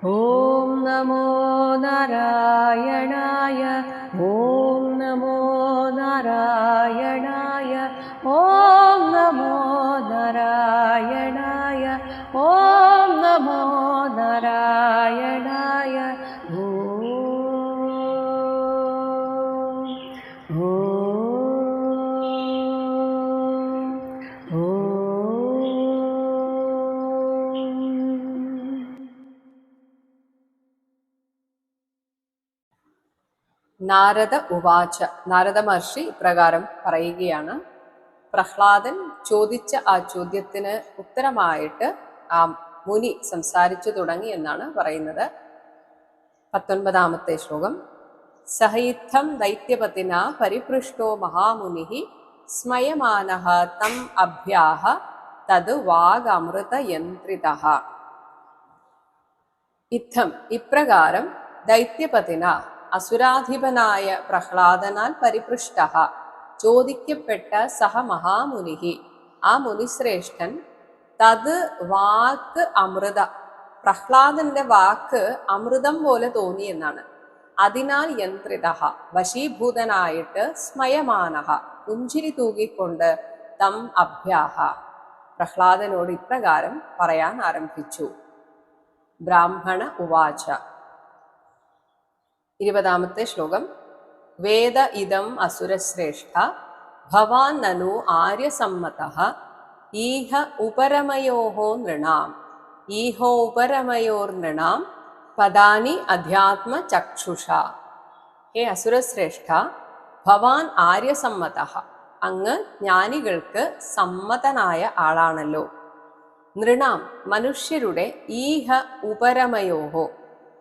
ഓം നമോ നാരായണായ. ഓം നമോ നാരായണായ. ഓം നമോ നാരായണായ. ഓം നമോ നാരായണായ. ഓം നാരദ ഉവാച. നാരദ മഹർഷി ഇപ്രകാരം പറയുകയാണ്. പ്രഹ്ലാദൻ ചോദിച്ച ആ ചോദ്യത്തിന് ഉത്തരമായിട്ട് ആ മുനി സംസാരിച്ചു തുടങ്ങി എന്നാണ് പറയുന്നത്. 19ാമത്തെ ശ്ലോകം. സഹയിത്തം ദൈത്യപതിന പരിപൃഷ്ടോ മഹാമുനി സ്മയമാനഃ തം അഭ്യാഹ തത് വാഗമൃതയന്ത്രിതഃ. ഇത്തം ഇപ്രകാരം ദൈത്യപതിന അസുരാധിപനായ പ്രഹ്ലാദനാൽ പരിപൃഷ്ട ചോദിക്കപ്പെട്ട സഹ മഹാമുനി ആ മുനിശ്രേഷ്ഠൻ തത് വാക്ക് അമൃത പ്രഹ്ലാദന്റെ വാക്ക് അമൃതം പോലെ തോന്നി എന്നാണ്. അതിനാൽ യന്ത്രിത വശീഭൂതനായിട്ട് സ്മയമാനഃ പുഞ്ചിരി തൂകിക്കൊണ്ട് തം അഭ്യാഹ പ്രഹ്ലാദനോട് ഇപ്രകാരം പറയാൻ ആരംഭിച്ചു. ബ്രാഹ്മണ ഉവാച. 20ാമത്തെ ശ്ലോകം. വേദ ഇദം അസുരശ്രേഷ്ഠ ഭവാൻ നനു ആര്യസമ്മതഃ ഈഹ ഉപരമയോഃ നൃണാം ഈഹോ ഉപരമയോർനൃണാം പദാനി അധ്യാത്മചക്ഷുഷ. ഹേ അസുരശ്രേഷ്ഠ, ഭവാൻ ആര്യസമ്മതഃ അങ്ങ് ജ്ഞാനികൾക്ക് സമ്മതനായ ആളാണല്ലോ. നൃണാം മനുഷ്യരുടെ ഈഹ ഉപരമയോഹോ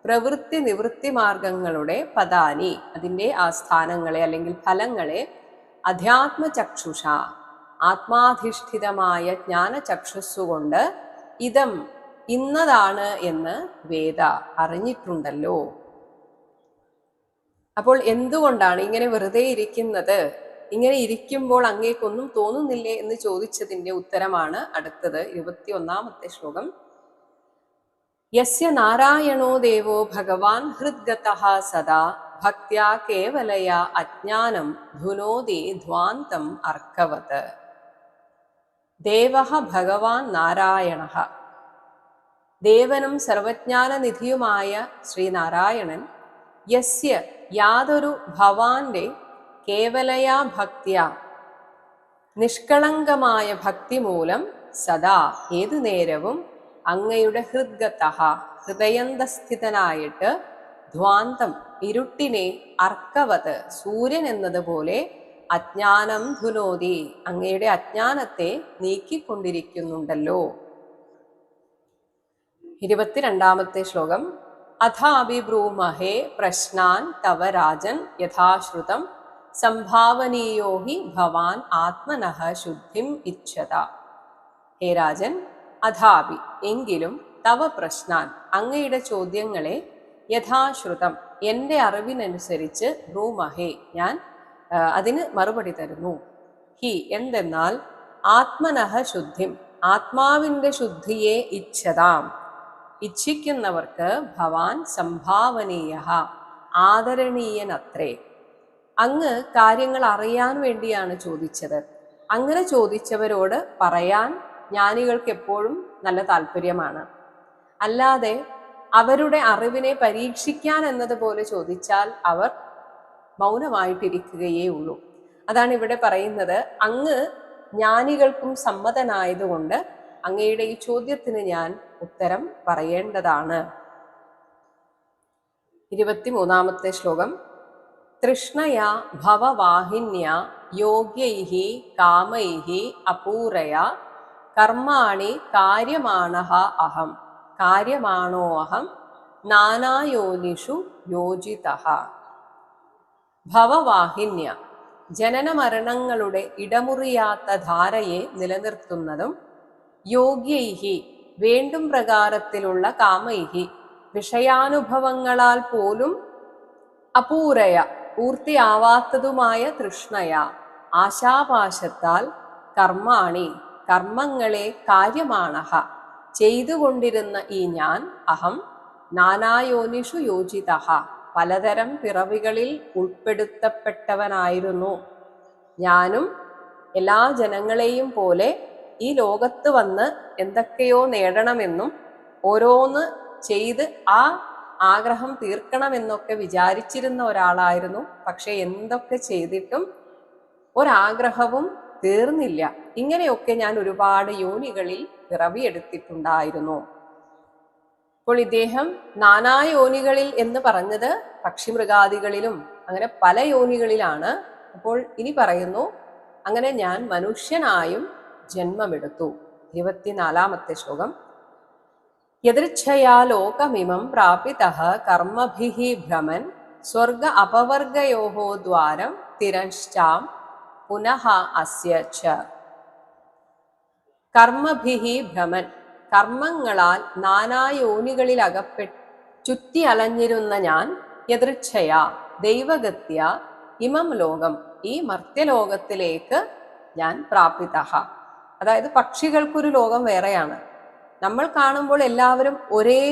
പ്രവൃത്തി നിവൃത്തി മാർഗങ്ങളുടെ പദാനി അതിൻ്റെ ആ സ്ഥാനങ്ങളെ അല്ലെങ്കിൽ ഫലങ്ങളെ അധ്യാത്മചക്ഷുഷ ആത്മാധിഷ്ഠിതമായ ജ്ഞാനചക്ഷുസ്സുകൊണ്ട് ഇതം ഇന്നതാണ് എന്ന് വേദ അറിഞ്ഞിട്ടുണ്ടല്ലോ. അപ്പോൾ എന്തുകൊണ്ടാണ് ഇങ്ങനെ വെറുതെ ഇരിക്കുന്നത്? ഇങ്ങനെ ഇരിക്കുമ്പോൾ അങ്ങേക്കൊന്നും തോന്നുന്നില്ലേ എന്ന് ചോദിച്ചതിൻ്റെ ഉത്തരമാണ് അടുത്തത് 21ാമത്തെ ശ്ലോകം. യസ്യ നാരായണോ ദേവോ ഭഗവാൻ ഹൃദ്ഗതഃ സദാ ഭക്ത്യാ കേവലയാ അജ്ഞാനം ധുനോതി ധ്വാന്തം അർക്കവത്. ദേവഃ ഭഗവാൻ നാരായണഃ ദേവനും സർവജ്ഞാനനിധിയുമായ ശ്രീനാരായണൻ യസ്യ യാതൊരു ഭവാന്റെ കേവലയാ ഭക്തിയ നിഷ്കളങ്കമായ ഭക്തി മൂലം സദാ ഏതു നേരവും അങ്ങയുടെ ഹൃദ്ഗതഃ ഹൃദയന്തസ്ഥിതനായിട്ട് ധ്വാന്തം ഇരുട്ടിനെ അർക്കവത് സൂര്യൻ എന്നതുപോലെ അജ്ഞാനം ധുനോതി അങ്ങയുടെ അജ്ഞാനത്തെ നീക്കിക്കൊണ്ടിരിക്കുന്നുണ്ടല്ലോ. 22ാമത്തെ ശ്ലോകം. അഥാഭിബ്രൂമഹേ പ്രശ്നാൻ തവ രാജൻ യഥാശ്രുതം സംഭാവനീയോ ഹി ഭവാൻ ആത്മനഃ ശുദ്ധിം ഇച്ഛത. ഹേ രാജൻ, അഥാപി എങ്കിലും തവ പ്രശ്നാൻ അങ്ങയുടെ ചോദ്യങ്ങളെ യഥാശ്രുതം എൻ്റെ അറിവിനനുസരിച്ച് ബ്രൂമഹേ ഞാൻ അതിന് മറുപടി തരുന്നു. ഹി എന്തെന്നാൽ ആത്മനഃ ശുദ്ധിം ആത്മാവിൻ്റെ ശുദ്ധിയെ ഇച്ഛതാം ഇച്ഛിക്കുന്നവർക്ക് ഭവാൻ സംഭാവനീയ ആദരണീയനത്രേ. അങ്ങ് കാര്യങ്ങൾ അറിയാൻ വേണ്ടിയാണ് ചോദിച്ചത്. അങ്ങനെ ചോദിച്ചവരോട് പറയാൻ ജ്ഞാനികൾക്ക് എപ്പോഴും നല്ല താല്പര്യമാണ്. അല്ലാതെ അവരുടെ അറിവിനെ പരീക്ഷിക്കാൻ എന്നതുപോലെ ചോദിച്ചാൽ അവർ മൗനമായിട്ടിരിക്കുകയേ ഉള്ളൂ. അതാണ് ഇവിടെ പറയുന്നത്. അങ്ങ് ജ്ഞാനികൾക്കും സമ്മതനായതുകൊണ്ട് അങ്ങയുടെ ഈ ചോദ്യത്തിന് ഞാൻ ഉത്തരം പറയേണ്ടതാണ്. 23ാമത്തെ ശ്ലോകം. തൃഷ്ണയാ ഭവവാഹിന്യാ യോഗ്യൈഹി കാമൈഹി അപൂരയാ കർമാണി കാര്യമാണഃ അഹം കാര്യമാണോ അഹം നാനായോനിഷു യോജിതഃ. ഭവവാഹിന്യ ജനന മരണങ്ങളുടെ ഇടമുറിയാത്ത ധാരയെ നിലനിർത്തുന്നതും യോഗ്യൈഹി വേണ്ടും പ്രകാരത്തിലുള്ള കാമൈഹി വിഷയാനുഭവങ്ങളാൽ പോലും അപൂരയ പൂർത്തിയാവാത്തതുമായ തൃഷ്ണയ ആശാപാശത്താൽ കർമാണി കർമ്മങ്ങളെ കാര്യമാണഃ ചെയ്തുകൊണ്ടിരുന്ന ഈ ഞാൻ അഹം നാനായോനിഷു യോജിതഃ, പലതരം പിറവികളിൽ ഉൾപ്പെടുത്തപ്പെട്ടവനായിരുന്നു. ഞാനും എല്ലാ ജനങ്ങളെയും പോലെ ഈ ലോകത്ത് വന്ന് എന്തൊക്കെയോ നേടണമെന്നും ഓരോന്ന് ചെയ്ത് ആ ആഗ്രഹം തീർക്കണമെന്നൊക്കെ വിചാരിച്ചിരുന്ന ഒരാളായിരുന്നു. പക്ഷെ എന്തൊക്കെ ചെയ്തിട്ടും ഒരാഗ്രഹവും തീർന്നില്ല. ഇങ്ങനെയൊക്കെ ഞാൻ ഒരുപാട് യോനികളിൽ പിറവിയെടുത്തിട്ടുണ്ടായിരുന്നു. അപ്പോൾ ഇദ്ദേഹം നാനാ യോനികളിൽ എന്ന് പറഞ്ഞത് പക്ഷിമൃഗാദികളിലും അങ്ങനെ പല യോനികളിലാണ്. അപ്പോൾ ഇനി പറയുന്നു, അങ്ങനെ ഞാൻ മനുഷ്യനായും ജന്മമെടുത്തു. 24-ാമത്തെ ശ്ലോകം. യദൃച്ഛയാ ലോകമിമം പ്രാപിതഃ കർമ്മഭിഃ ഭ്രമൻ സ്വർഗ അപവർഗയോഃ ദ്വാരം തിരശ്ചാം പുനഃ അസ്യ ച. കർമ്മഭിഃ ഭ്രമൻ, കർമ്മങ്ങളാൽ നാനായോനികളിൽ ചുറ്റി അലഞ്ഞിരുന്ന ഞാൻ യദൃച്ഛയാ ദൈവഗത്യ ഇമം ലോകം, ഈ മർത്യലോകത്തിലേക്ക് ഞാൻ പ്രാപിതഃ. അതായത് പക്ഷികൾക്കൊരു ലോകം വേറെയാണ്. നമ്മൾ കാണുമ്പോൾ എല്ലാവരും ഒരേ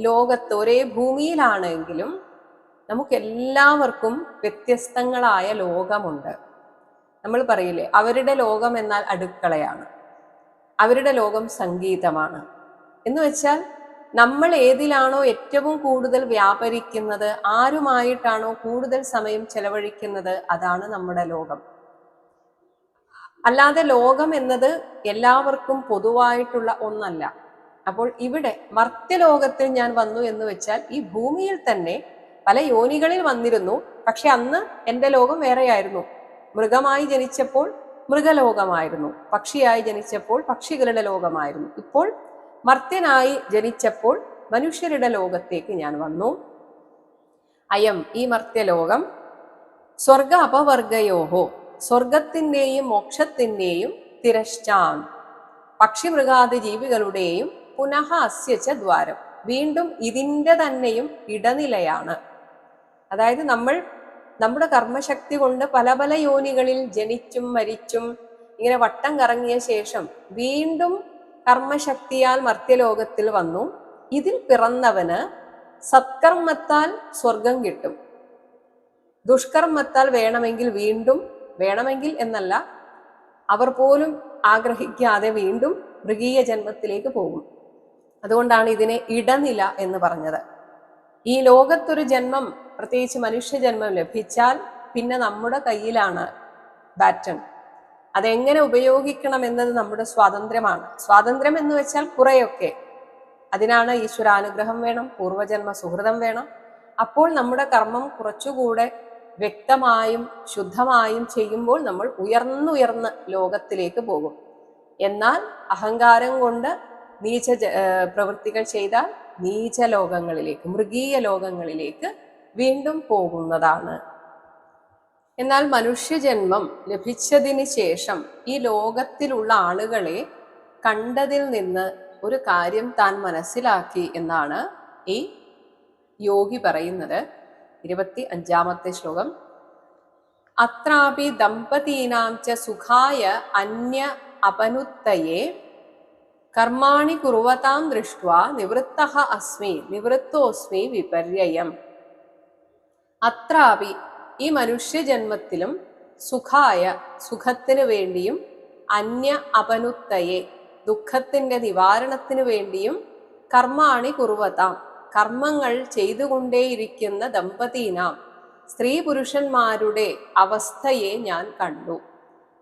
ലോകത്ത് ഒരേ ഭൂമിയിലാണെങ്കിലും നമുക്കെല്ലാവർക്കും വ്യത്യസ്തങ്ങളായ ലോകമുണ്ട്. നമ്മൾ പറയില്ലേ, അവരുടെ ലോകം എന്നാൽ അടുക്കളയാണ്, അവരുടെ ലോകം സംഗീതമാണ് എന്ന് വെച്ചാൽ നമ്മൾ ഏതിലാണോ ഏറ്റവും കൂടുതൽ വ്യാപരിക്കുന്നത്, ആരുമായിട്ടാണോ കൂടുതൽ സമയം ചെലവഴിക്കുന്നത്, അതാണ് നമ്മുടെ ലോകം. അല്ലാതെ ലോകം എന്നത് എല്ലാവർക്കും പൊതുവായിട്ടുള്ള ഒന്നല്ല. അപ്പോൾ ഇവിടെ മർത്യലോകത്തിൽ ഞാൻ വന്നു എന്ന് വെച്ചാൽ ഈ ഭൂമിയിൽ തന്നെ പല യോനികളിൽ വന്നിരുന്നു. പക്ഷെ അന്ന് എൻ്റെ ലോകം വേറെയായിരുന്നു. മൃഗമായി ജനിച്ചപ്പോൾ മൃഗലോകമായിരുന്നു, പക്ഷിയായി ജനിച്ചപ്പോൾ പക്ഷികളുടെ ലോകമായിരുന്നു. ഇപ്പോൾ മർത്യനായി ജനിച്ചപ്പോൾ മനുഷ്യരുടെ ലോകത്തേക്ക് ഞാൻ വന്നു. അയം, ഈ മർത്യലോകം, സ്വർഗ അപവർഗയോഹോ, സ്വർഗത്തിൻ്റെയും മോക്ഷത്തിൻ്റെയും തിരശ്ചാൻ, പക്ഷിമൃഗാദി ജീവികളുടെയും പുനഃ അസ്യച്ച ദ്വാരം, വീണ്ടും ഇതിൻ്റെ തന്നെയും ഇടനിലയാണ്. അതായത് നമ്മുടെ കർമ്മശക്തി കൊണ്ട് പല പല യോനികളിൽ ജനിച്ചും മരിച്ചും ഇങ്ങനെ വട്ടം കറങ്ങിയ ശേഷം വീണ്ടും കർമ്മശക്തിയാൽ മർത്യലോകത്തിൽ വന്നു. ഇതിൽ പിറന്നവന് സത്കർമ്മത്താൽ സ്വർഗം കിട്ടും, ദുഷ്കർമ്മത്താൽ വേണമെങ്കിൽ വീണ്ടും, വേണമെങ്കിൽ എന്നല്ല, അവർ പോലും ആഗ്രഹിക്കാതെ വീണ്ടും മൃഗീയ ജന്മത്തിലേക്ക് പോകും. അതുകൊണ്ടാണ് ഇതിനെ ഇടനില എന്ന് പറഞ്ഞത്. ഈ ലോകത്തൊരു ജന്മം, പ്രത്യേകിച്ച് മനുഷ്യജന്മം ലഭിച്ചാൽ പിന്നെ നമ്മുടെ കയ്യിലാണ് ബാറ്റൺ. അതെങ്ങനെ ഉപയോഗിക്കണം എന്നത് നമ്മുടെ സ്വാതന്ത്ര്യമാണ്. സ്വാതന്ത്ര്യം എന്ന് വെച്ചാൽ കുറെയൊക്കെ, അതിനാണ് ഈശ്വരാനുഗ്രഹം വേണം, പൂർവജന്മ സുഹൃതം വേണം. അപ്പോൾ നമ്മുടെ കർമ്മം കുറച്ചുകൂടെ വ്യക്തമായും ശുദ്ധമായും ചെയ്യുമ്പോൾ നമ്മൾ ഉയർന്നുയർന്ന് ലോകത്തിലേക്ക് പോകും. എന്നാൽ അഹങ്കാരം കൊണ്ട് നീച പ്രവൃത്തികൾ ചെയ്താൽ നീച ലോകങ്ങളിലേക്ക്, മൃഗീയ ലോകങ്ങളിലേക്ക് വീണ്ടും പോകുന്നതാണ്. എന്നാൽ മനുഷ്യജന്മം ലഭിച്ചതിന് ശേഷം ഈ ലോകത്തിലുള്ള ആളുകളെ കണ്ടതിൽ നിന്ന് ഒരു കാര്യം താൻ മനസ്സിലാക്കി എന്നാണ് ഈ യോഗി പറയുന്നത്. 25-ാമത്തെ ശ്ലോകം. അത്രാപി ദമ്പതീനാം ച സുഖായ അന്യ അപനുത്തയേ കർമാണി കുർവതാം ദൃഷ്ട്വാ നിവൃത്തഃ അസ്മി നിവൃത്തോസ്മി വിപര്യം. അത്രാപി, ഈ മനുഷ്യജന്മത്തിലും സുഖായ, സുഖത്തിന് വേണ്ടിയും, അന്യ അപനുത്തയെ, ദുഃഖത്തിന്റെ നിവാരണത്തിന് വേണ്ടിയും, കർമാണി കുർവതാം, കർമ്മങ്ങൾ ചെയ്തുകൊണ്ടേയിരിക്കുന്ന ദമ്പതീനാം, സ്ത്രീ പുരുഷന്മാരുടെ അവസ്ഥയെ ഞാൻ കണ്ടു.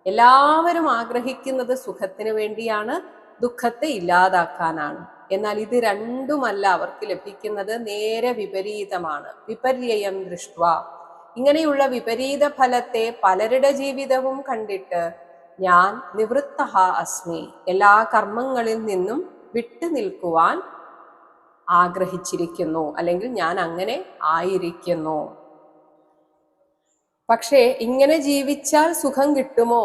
എല്ലാവരും ആഗ്രഹിക്കുന്നത് സുഖത്തിന് വേണ്ടിയാണ്, ദുഃഖത്തെ ഇല്ലാതാക്കാനാണ്. എന്നാൽ ഇത് രണ്ടുമല്ല അവർക്ക് ലഭിക്കുന്നത്, നേരെ വിപരീതമാണ്. വിപര്യം ദൃഷ്ട്വാ, ഇങ്ങനെയുള്ള വിപരീത ഫലത്തെ പലരുടെ ജീവിതവും കണ്ടിട്ട് ഞാൻ നിവൃത്തഃ അസ്മി, എല്ലാ കർമ്മങ്ങളിൽ നിന്നും വിട്ടു നിൽക്കുവാൻ ആഗ്രഹിച്ചിരിക്കുന്നു, അല്ലെങ്കിൽ ഞാൻ അങ്ങനെ ആയിരിക്കുന്നു. പക്ഷേ ഇങ്ങനെ ജീവിച്ചാൽ സുഖം കിട്ടുമോ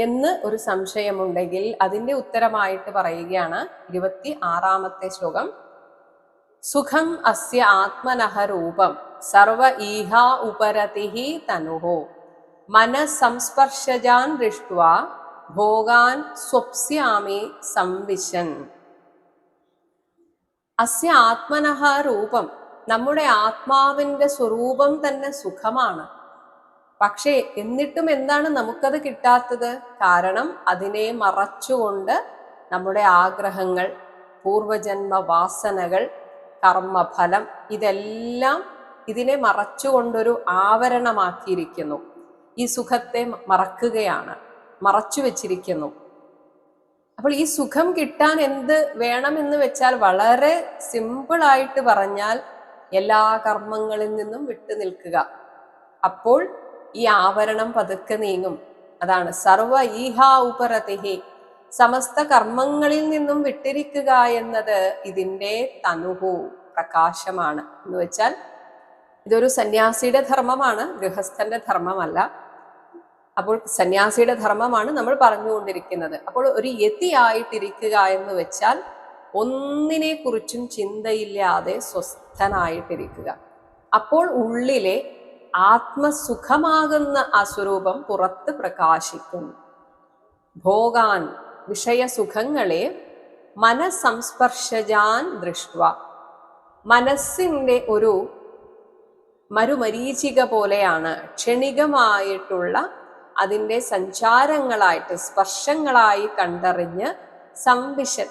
എന്ന് ഒരു സംശയമുണ്ടെങ്കിൽ അതിൻ്റെ ഉത്തരമായിട്ട് പറയുകയാണ് 26-ാമത്തെ ശ്ലോകം. സുഖം അസ്യ ആത്മനഃ രൂപം സർവ ഈഹാ ഉപരതിഹി തനുഹോ മനഃസംസ്പർശജാൻ ദൃഷ്ട്വാ ഭോഗാൻ സ്വപ്സ്യാമി സംവിശൻ. അസ്യ ആത്മനഃ രൂപം, നമ്മുടെ ആത്മാവിന്റെ സ്വരൂപം തന്നെ സുഖമാണ്. പക്ഷേ എന്നിട്ടും എന്താണ് നമുക്കത് കിട്ടാത്തത്? കാരണം അതിനെ മറച്ചുകൊണ്ട് നമ്മുടെ ആഗ്രഹങ്ങൾ, പൂർവജന്മ വാസനകൾ, കർമ്മഫലം, ഇതെല്ലാം ഇതിനെ മറച്ചുകൊണ്ടൊരു ആവരണമാക്കിയിരിക്കുന്നു. ഈ സുഖത്തെ മറക്കുകയാണ്, മറച്ചു വെച്ചിരിക്കുന്നു. അപ്പോൾ ഈ സുഖം കിട്ടാൻ എന്ത് വേണമെന്ന് വെച്ചാൽ, വളരെ സിമ്പിളായിട്ട് പറഞ്ഞാൽ എല്ലാ കർമ്മങ്ങളിൽ നിന്നും വിട്ടു നിൽക്കുക. അപ്പോൾ ഈ ആവരണം പതുക്കെ നീങ്ങും. അതാണ് സർവ ഈഹാ ഉപരതിഹി, സമസ്ത കർമ്മങ്ങളിൽ നിന്നും വിട്ടിരിക്കുക എന്നത് ഇതിൻ്റെ തനുഹു, പ്രകാശമാണ്. എന്ന് വെച്ചാൽ ഇതൊരു സന്യാസിയുടെ ധർമ്മമാണ്, ഗൃഹസ്ഥന്റെ ധർമ്മമല്ല. അപ്പോൾ സന്യാസിയുടെ ധർമ്മമാണ് നമ്മൾ പറഞ്ഞുകൊണ്ടിരിക്കുന്നത്. അപ്പോൾ ഒരു യതിയായിട്ടിരിക്കുക എന്ന് വെച്ചാൽ ഒന്നിനെ കുറിച്ചും ചിന്തയില്ലാതെ സ്വസ്ഥനായിട്ടിരിക്കുക. അപ്പോൾ ഉള്ളിലെ ആത്മസുഖമാകുന്ന ആ സ്വരൂപം പുറത്ത് പ്രകാശിക്കും. ഭോഗാൻ, വിഷയസുഖങ്ങളെ മനസ്സംസ്പർശജാൻ ദൃഷ്ട്വ, മനസ്സിൻ്റെ ഒരു മരുമരീചിക പോലെയാണ്, ക്ഷണികമായിട്ടുള്ള അതിൻ്റെ സഞ്ചാരങ്ങളായിട്ട്, സ്പർശങ്ങളായി കണ്ടറിഞ്ഞ് സംവിശൻ,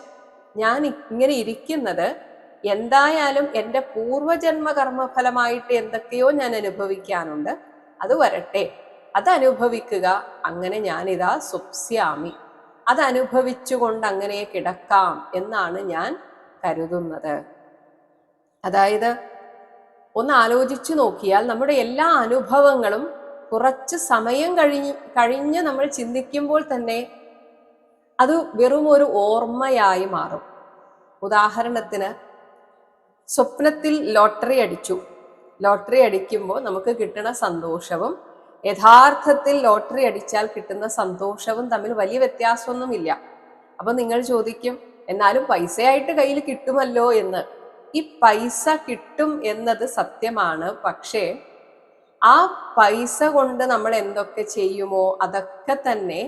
ഞാൻ ഇങ്ങനെ ഇരിക്കുന്നത് എന്തായാലും എൻ്റെ പൂർവജന്മ കർമ്മഫലമായിട്ട് എന്തൊക്കെയോ ഞാൻ അനുഭവിക്കാനുണ്ട്, അത് വരട്ടെ, അതനുഭവിക്കുക. അങ്ങനെ ഞാനിതാ സുപ്സ്യാമി, അതനുഭവിച്ചുകൊണ്ട് അങ്ങനെ കിടക്കാം എന്നാണ് ഞാൻ കരുതുന്നത്. അതായത് ഒന്ന് ആലോചിച്ചു നോക്കിയാൽ നമ്മുടെ എല്ലാ അനുഭവങ്ങളും കുറച്ച് സമയം കഴിഞ്ഞ് നമ്മൾ ചിന്തിക്കുമ്പോൾ തന്നെ അത് വെറും ഒരു ഓർമ്മയായി മാറും. ഉദാഹരണത്തിന്, സ്വപ്നത്തിൽ ലോട്ടറി അടിച്ചു. ലോട്ടറി അടിക്കുമ്പോൾ നമുക്ക് കിട്ടുന്ന സന്തോഷവും യഥാർത്ഥത്തിൽ ലോട്ടറി അടിച്ചാൽ കിട്ടുന്ന സന്തോഷവും തമ്മിൽ വലിയ വ്യത്യാസമൊന്നുമില്ല. അപ്പൊ നിങ്ങൾ ചോദിക്കും, എന്നാലും പൈസയായിട്ട് കയ്യിൽ കിട്ടുമല്ലോ എന്ന്. ഈ പൈസ കിട്ടും എന്നത് സത്യമാണ്. പക്ഷേ ആ പൈസ കൊണ്ട് നമ്മൾ എന്തൊക്കെ ചെയ്യുമോ അതൊക്കെ തന്നെ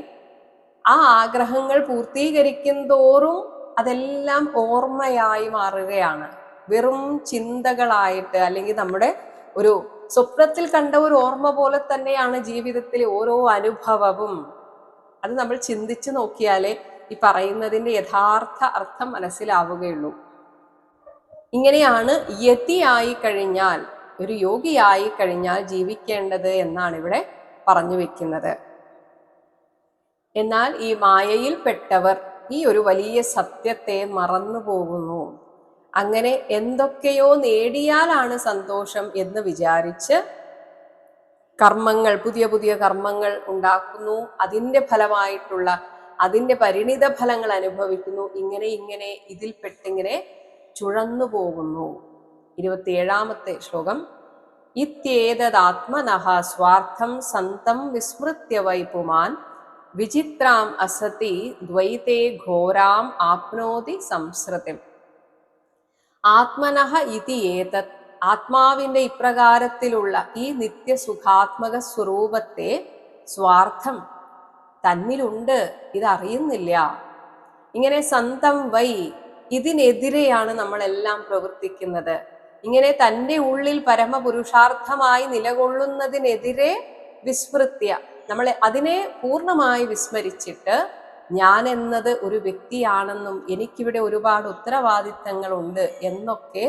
ആ ആഗ്രഹങ്ങൾ പൂർത്തീകരിക്കും തോറും അതെല്ലാം ഓർമ്മയായി മാറുകയാണ്. വെറും ചിന്തകളായിട്ട്, അല്ലെങ്കിൽ നമ്മുടെ ഒരു സ്വപ്നത്തിൽ കണ്ട ഒരു ഓർമ്മ പോലെ തന്നെയാണ് ജീവിതത്തിലെ ഓരോ അനുഭവവും. അത് നമ്മൾ ചിന്തിച്ചു നോക്കിയാലേ ഈ പറയുന്നതിൻ്റെ യഥാർത്ഥ അർത്ഥം മനസ്സിലാവുകയുള്ളൂ. ഇങ്ങനെയാണ് യതിയായി കഴിഞ്ഞാൽ, ഒരു യോഗിയായി കഴിഞ്ഞാൽ ജീവിക്കേണ്ടത് എന്നാണ് ഇവിടെ പറഞ്ഞു വെക്കുന്നത്. എന്നാൽ ഈ മായയിൽ പെട്ടവർ ഈ ഒരു വലിയ സത്യത്തെ മറന്നു പോകുന്നു. അങ്ങനെ എന്തൊക്കെയോ നേടിയാലാണ് സന്തോഷം എന്ന് വിചാരിച്ച് കർമ്മങ്ങൾ, പുതിയ പുതിയ കർമ്മങ്ങൾ ഉണ്ടാക്കുന്നു, അതിൻ്റെ ഫലമായിട്ടുള്ള അതിൻ്റെ പരിണിത ഫലങ്ങൾ അനുഭവിക്കുന്നു. ഇങ്ങനെ ഇതിൽപ്പെട്ടിങ്ങനെ ചുഴന്നു പോകുന്നു. 27ാമത്തെ ശ്ലോകം. ഇത്യേതദാത്മനഃ സ്വാർത്ഥം സന്തം വിസ്മൃത്യ വൈ പുമാൻ വിചിത്രാം അസതി ദ്വൈതേ ഘോരാം ആപ്നോതി സംസൃതിം. ആത്മനഃ ഇതി ഏതത്, ആത്മാവിൻ്റെ ഇപ്രകാരത്തിലുള്ള ഈ നിത്യസുഖാത്മക സ്വരൂപത്തെ സ്വാർത്ഥം, തന്നിലുണ്ട്, ഇതറിയുന്നില്ല. ഇങ്ങനെ സന്തം വൈ, ഇതിനെതിരെയാണ് നമ്മളെല്ലാം പ്രവർത്തിക്കുന്നത്. ഇങ്ങനെ തൻ്റെ ഉള്ളിൽ പരമപുരുഷാർത്ഥമായി നിലകൊള്ളുന്നതിനെതിരെ വിസ്മൃത്യ, നമ്മൾ അതിനെ പൂർണ്ണമായി വിസ്മരിച്ചിട്ട് ഞാൻ എന്നത് ഒരു വ്യക്തിയാണെന്നും എനിക്കിവിടെ ഒരുപാട് ഉത്തരവാദിത്തങ്ങളുണ്ട് എന്നൊക്കെ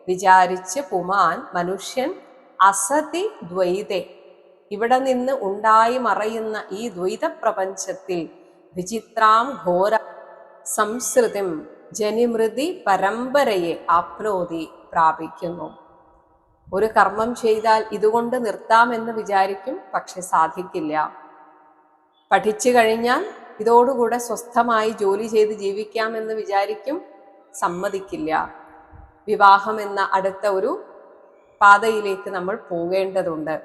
വിചാരിച്ച് പുമാൻ, മനുഷ്യൻ, അസതി ദ്വൈതേ, ഇവിടെ നിന്ന് ഉണ്ടായി മറയുന്ന ഈ ദ്വൈത പ്രപഞ്ചത്തിൽ വിചിത്രാം ഘോര സംസൃതിം ജനിമൃതി പരമ്പരയെ ആപ്നോതി, പ്രാപിക്കുന്നു. ഒരു കർമ്മം ചെയ്താൽ ഇതുകൊണ്ട് നിർത്താമെന്ന് വിചാരിക്കും, പക്ഷെ സാധിക്കില്ല. പഠിച്ചു കഴിഞ്ഞാൽ ഇതോടുകൂടെ സ്വസ്ഥമായി ജോലി ചെയ്ത് ജീവിക്കാമെന്ന് വിചാരിക്കും, സമ്മതിക്കില്ല. വിവാഹം എന്ന അടുത്ത ഒരു പാതയിലേക്ക് നമ്മൾ പോകേണ്ടതുണ്ട്.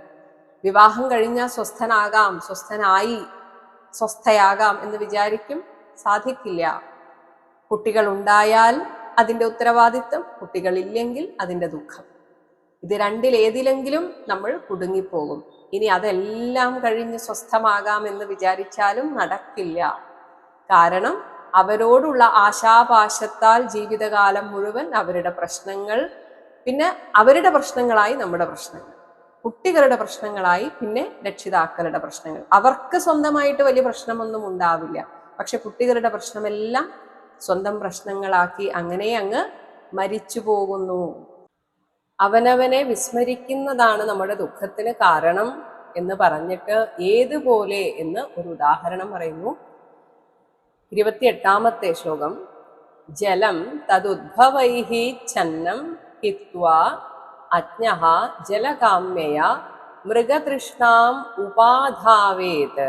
വിവാഹം കഴിഞ്ഞാൽ സ്വസ്ഥയാകാം എന്ന് വിചാരിക്കും, സാധിക്കില്ല. കുട്ടികൾ ഉണ്ടായാൽ അതിൻ്റെ ഉത്തരവാദിത്വം, കുട്ടികളില്ലെങ്കിൽ അതിൻ്റെ ദുഃഖം. ഇത് രണ്ടിലേതിലെങ്കിലും നമ്മൾ കുടുങ്ങിപ്പോകും. ഇനി അതെല്ലാം കഴിഞ്ഞ് സ്വസ്ഥമാകാമെന്ന് വിചാരിച്ചാലും നടക്കില്ല. കാരണം അവരോടുള്ള ആശാപാശത്താൽ ജീവിതകാലം മുഴുവൻ അവരുടെ പ്രശ്നങ്ങൾ, പിന്നെ അവരുടെ പ്രശ്നങ്ങളായി നമ്മുടെ പ്രശ്നങ്ങൾ, കുട്ടികളുടെ പ്രശ്നങ്ങളായി പിന്നെ രക്ഷിതാക്കളുടെ പ്രശ്നങ്ങൾ. അവർക്ക് സ്വന്തമായിട്ട് വലിയ പ്രശ്നമൊന്നും ഉണ്ടാവില്ല, പക്ഷെ കുട്ടികളുടെ പ്രശ്നമെല്ലാം സ്വന്തം പ്രശ്നങ്ങളാക്കി അങ്ങനെ അങ്ങ് മരിച്ചു പോകുന്നു. അവനവനെ വിസ്മരിക്കുന്നതാണ് നമ്മുടെ ദുഃഖത്തിന് കാരണം എന്ന് പറഞ്ഞിട്ട് ഏതുപോലെ എന്ന് ഒരു ഉദാഹരണം പറയുന്നു. 28ാമത്തെ ശ്ലോകം. ജലം തദുദ്ഭവൈഹി ഛന്നം ഹിത്വാ അജ്ഞഃ ജലകാമ്യയ മൃഗതൃഷ്ണാം ഉപാധാവേത്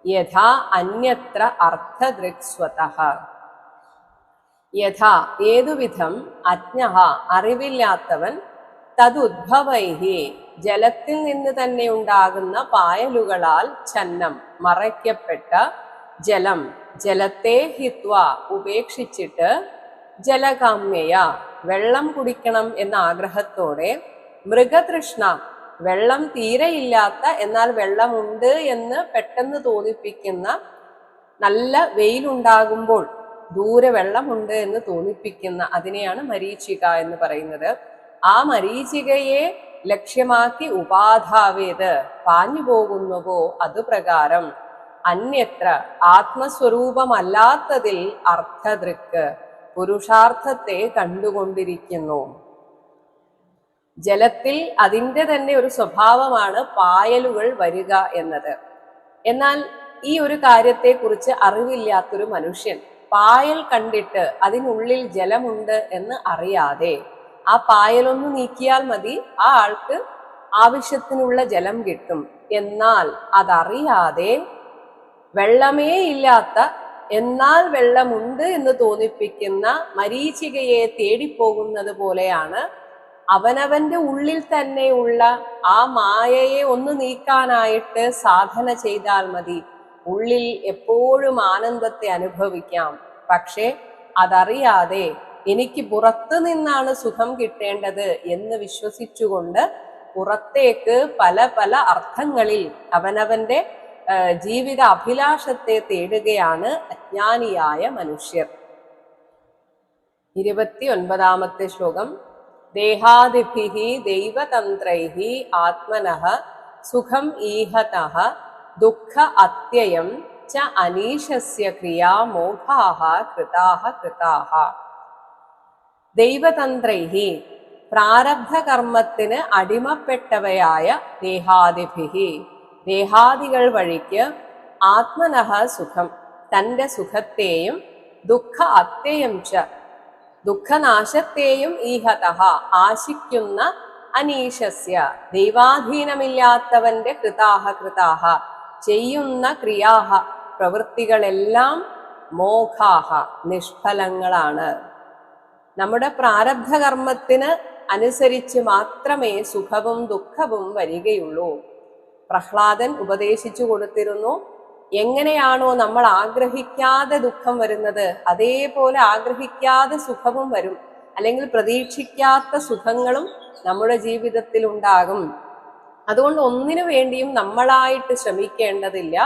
യഥാ അന്യത്ര അർത്ഥദൃക്സ്വതഃ. യഥാ ഏതുവിധം, അജ്ഞഃ അറിവില്ലാത്തവൻ, തദുദ്ഭവൈഹി ജലത്തിൽ നിന്ന് തന്നെ ഉണ്ടാകുന്ന പായലുകളാൽ ഛന്നം മറയ്ക്കപ്പെട്ട ജലം ജലത്തെ ഹിത്വ ഉപേക്ഷിച്ചിട്ട് ജലകാമ്യയ വെള്ളം കുടിക്കണം എന്ന ആഗ്രഹത്തോടെ മൃഗതൃഷ്ണ വെള്ളം തീരെയില്ലാത്ത എന്നാൽ വെള്ളമുണ്ട് എന്ന് പെട്ടെന്ന് തോന്നിപ്പിക്കുന്ന, നല്ല വെയിലുണ്ടാകുമ്പോൾ ദൂരെ വെള്ളമുണ്ട് എന്ന് തോന്നിപ്പിക്കുന്ന അതിനെയാണ് മരീചിക എന്ന് പറയുന്നത്. ആ മരീചികയെ ലക്ഷ്യമാക്കി ഉപാധാവേത് പാഞ്ഞു പോകുന്നുവോ അതുപ്രകാരം അന്യത്ര ആത്മസ്വരൂപമല്ലാത്തതിൽ അർത്ഥദൃക്ക് പുരുഷാർത്ഥത്തെ കണ്ടുകൊണ്ടിരിക്കുന്നു. ജലത്തിൽ അതിൻ്റെ തന്നെ ഒരു സ്വഭാവമാണ് പായലുകൾ വരിക എന്നത്. എന്നാൽ ഈ ഒരു കാര്യത്തെക്കുറിച്ച് അറിവില്ലാത്തൊരു മനുഷ്യൻ പായൽ കണ്ടിട്ട് അതിനുള്ളിൽ ജലമുണ്ട് എന്ന് അറിയാതെ ആ പായലൊന്ന് നീക്കിയാൽ മതി, ആ ആൾക്ക് ആവശ്യത്തിനുള്ള ജലം കിട്ടും. എന്നാൽ അതറിയാതെ വെള്ളമേ ഇല്ലാത്ത എന്നാൽ വെള്ളമുണ്ട് എന്ന് തോന്നിപ്പിക്കുന്ന മരീചികയെ തേടിപ്പോകുന്നത് പോലെയാണ് അവനവന്റെ ഉള്ളിൽ തന്നെയുള്ള ആ മായയെ ഒന്ന് നീക്കാനായിട്ട് സാധന ചെയ്താൽ മതി. ഉള്ളിൽ എപ്പോഴും ആനന്ദത്തെ അനുഭവിക്കാം. പക്ഷെ അതറിയാതെ എനിക്ക് പുറത്തു നിന്നാണ് സുഖം കിട്ടേണ്ടത് എന്ന് വിശ്വസിച്ചുകൊണ്ട് പുറത്തേക്ക് പല പല അർത്ഥങ്ങളിൽ അവനവന്റെ ജീവിത അഭിലാഷത്തെ തേടുകയാണ് അജ്ഞാനിയായ മനുഷ്യർ. 29ാമത്തെ ശ്ലോകം. ദേഹാദിഭിഃ ദൈവതന്ത്രൈഃ ആത്മനഃ സുഖം ഈഹതഃ ദുഃഖ അത്യയം ച അനീശസ്യ ക്രിയാ മോഹാഃ കൃതാഃ കൃതാഃ. ദൈവതന്ത്രൈഃ പ്രാരബ്ധ കർമ്മത്തിന് അടിമപ്പെട്ടവയായ ദേഹാദിഭിഃ ദേഹാദികൾ വഴിക്ക് ആത്മനഃ സുഖം തൻ്റെ സുഖത്തെയും ദുഃഖ അത്യയം ച ദുഃഖനാശത്തെയും ഈഹതഃ ആശിക്കുന്ന അനീശസ്യ ദൈവാധീനമില്ലാത്തവന്റെ കൃതാഹ കൃതാഹ ചെയ്യുന്ന ക്രിയാഹ പ്രവൃത്തികളെല്ലാം മോഘാഹ നിഷ്ഫലങ്ങളാണ്. നമ്മുടെ പ്രാരബ്ധ കർമ്മത്തിന് അനുസരിച്ച് മാത്രമേ സുഖവും ദുഃഖവും വരികയുള്ളൂ. പ്രഹ്ലാദൻ ഉപദേശിച്ചു കൊടുത്തിരുന്നു, എങ്ങനെയാണോ നമ്മൾ ആഗ്രഹിക്കാതെ ദുഃഖം വരുന്നത് അതേപോലെ ആഗ്രഹിക്കാതെ സുഖവും വരും, അല്ലെങ്കിൽ പ്രതീക്ഷിക്കാത്ത സുഖങ്ങളും നമ്മുടെ ജീവിതത്തിൽ ഉണ്ടാകും. അതുകൊണ്ട് ഒന്നിനു വേണ്ടിയും നമ്മളായിട്ട് ശ്രമിക്കേണ്ടതില്ല.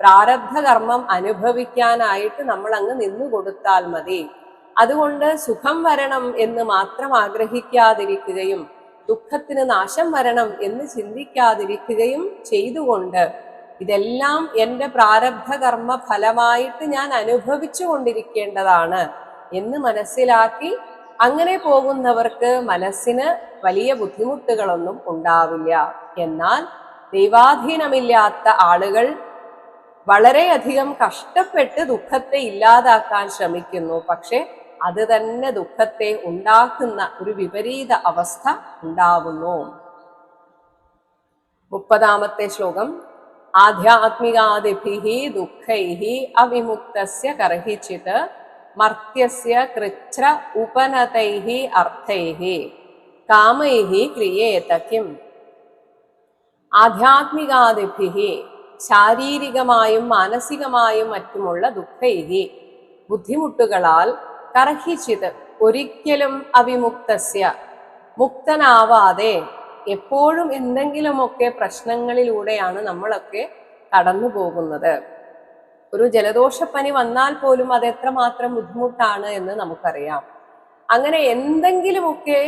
പ്രാരബ്ധ കർമ്മം അനുഭവിക്കാനായിട്ട് നമ്മൾ അങ്ങ് നിന്നു കൊടുത്താൽ മതി. അതുകൊണ്ട് സുഖം വരണം എന്ന് മാത്രം ആഗ്രഹിക്കാതിരിക്കുകയും ദുഃഖത്തിന് നാശം വരണം എന്ന് ചിന്തിക്കാതിരിക്കുകയും ചെയ്തുകൊണ്ട് ഇതെല്ലാം എൻ്റെ പ്രാരബ്ധ കർമ്മ ഫലമായിട്ട് ഞാൻ അനുഭവിച്ചു കൊണ്ടിരിക്കേണ്ടതാണ് എന്ന് മനസ്സിലാക്കി അങ്ങനെ പോകുന്നവർക്ക് മനസ്സിന് വലിയ ബുദ്ധിമുട്ടുകളൊന്നും ഉണ്ടാവില്ല. എന്നാൽ ദൈവാധീനമില്ലാത്ത ആളുകൾ വളരെയധികം കഷ്ടപ്പെട്ട് ദുഃഖത്തെ ഇല്ലാതാക്കാൻ ശ്രമിക്കുന്നു. പക്ഷെ അത് തന്നെ ദുഃഖത്തെ ഉണ്ടാക്കുന്ന ഒരു വിപരീത അവസ്ഥ ഉണ്ടാവുന്നു. 30ാമത്തെ ശ്ലോകം. ആധ്യാത്മികാദിഭിഃ ദുഃഖൈഃ അവിമുക്തസ്യ കർഹിചിത് മർത്യസ്യ കൃച്ഛ്ര ഉപനതൈഃ അർത്ഥൈഃ കാമൈഃ ക്രിയേത കിം. ആധ്യാത്മികാദിഭിഃ ശാരീരികമായും മാനസികമായും മറ്റുമുള്ള ദുഃഖൈഃ ബുദ്ധിമുട്ടുകളാൽ കർഹിചിത് ഒരിക്കലും അവിമുക്തസ്യ മുക്തനാവാതെ എപ്പോഴും എന്തെങ്കിലുമൊക്കെ പ്രശ്നങ്ങളിലൂടെയാണ് നമ്മളൊക്കെ കടന്നു പോകുന്നത്. ഒരു ജലദോഷപ്പനി വന്നാൽ പോലും അത് എത്രമാത്രം ബുദ്ധിമുട്ടാണ് എന്ന് നമുക്കറിയാം. അങ്ങനെ എന്തെങ്കിലുമൊക്കെ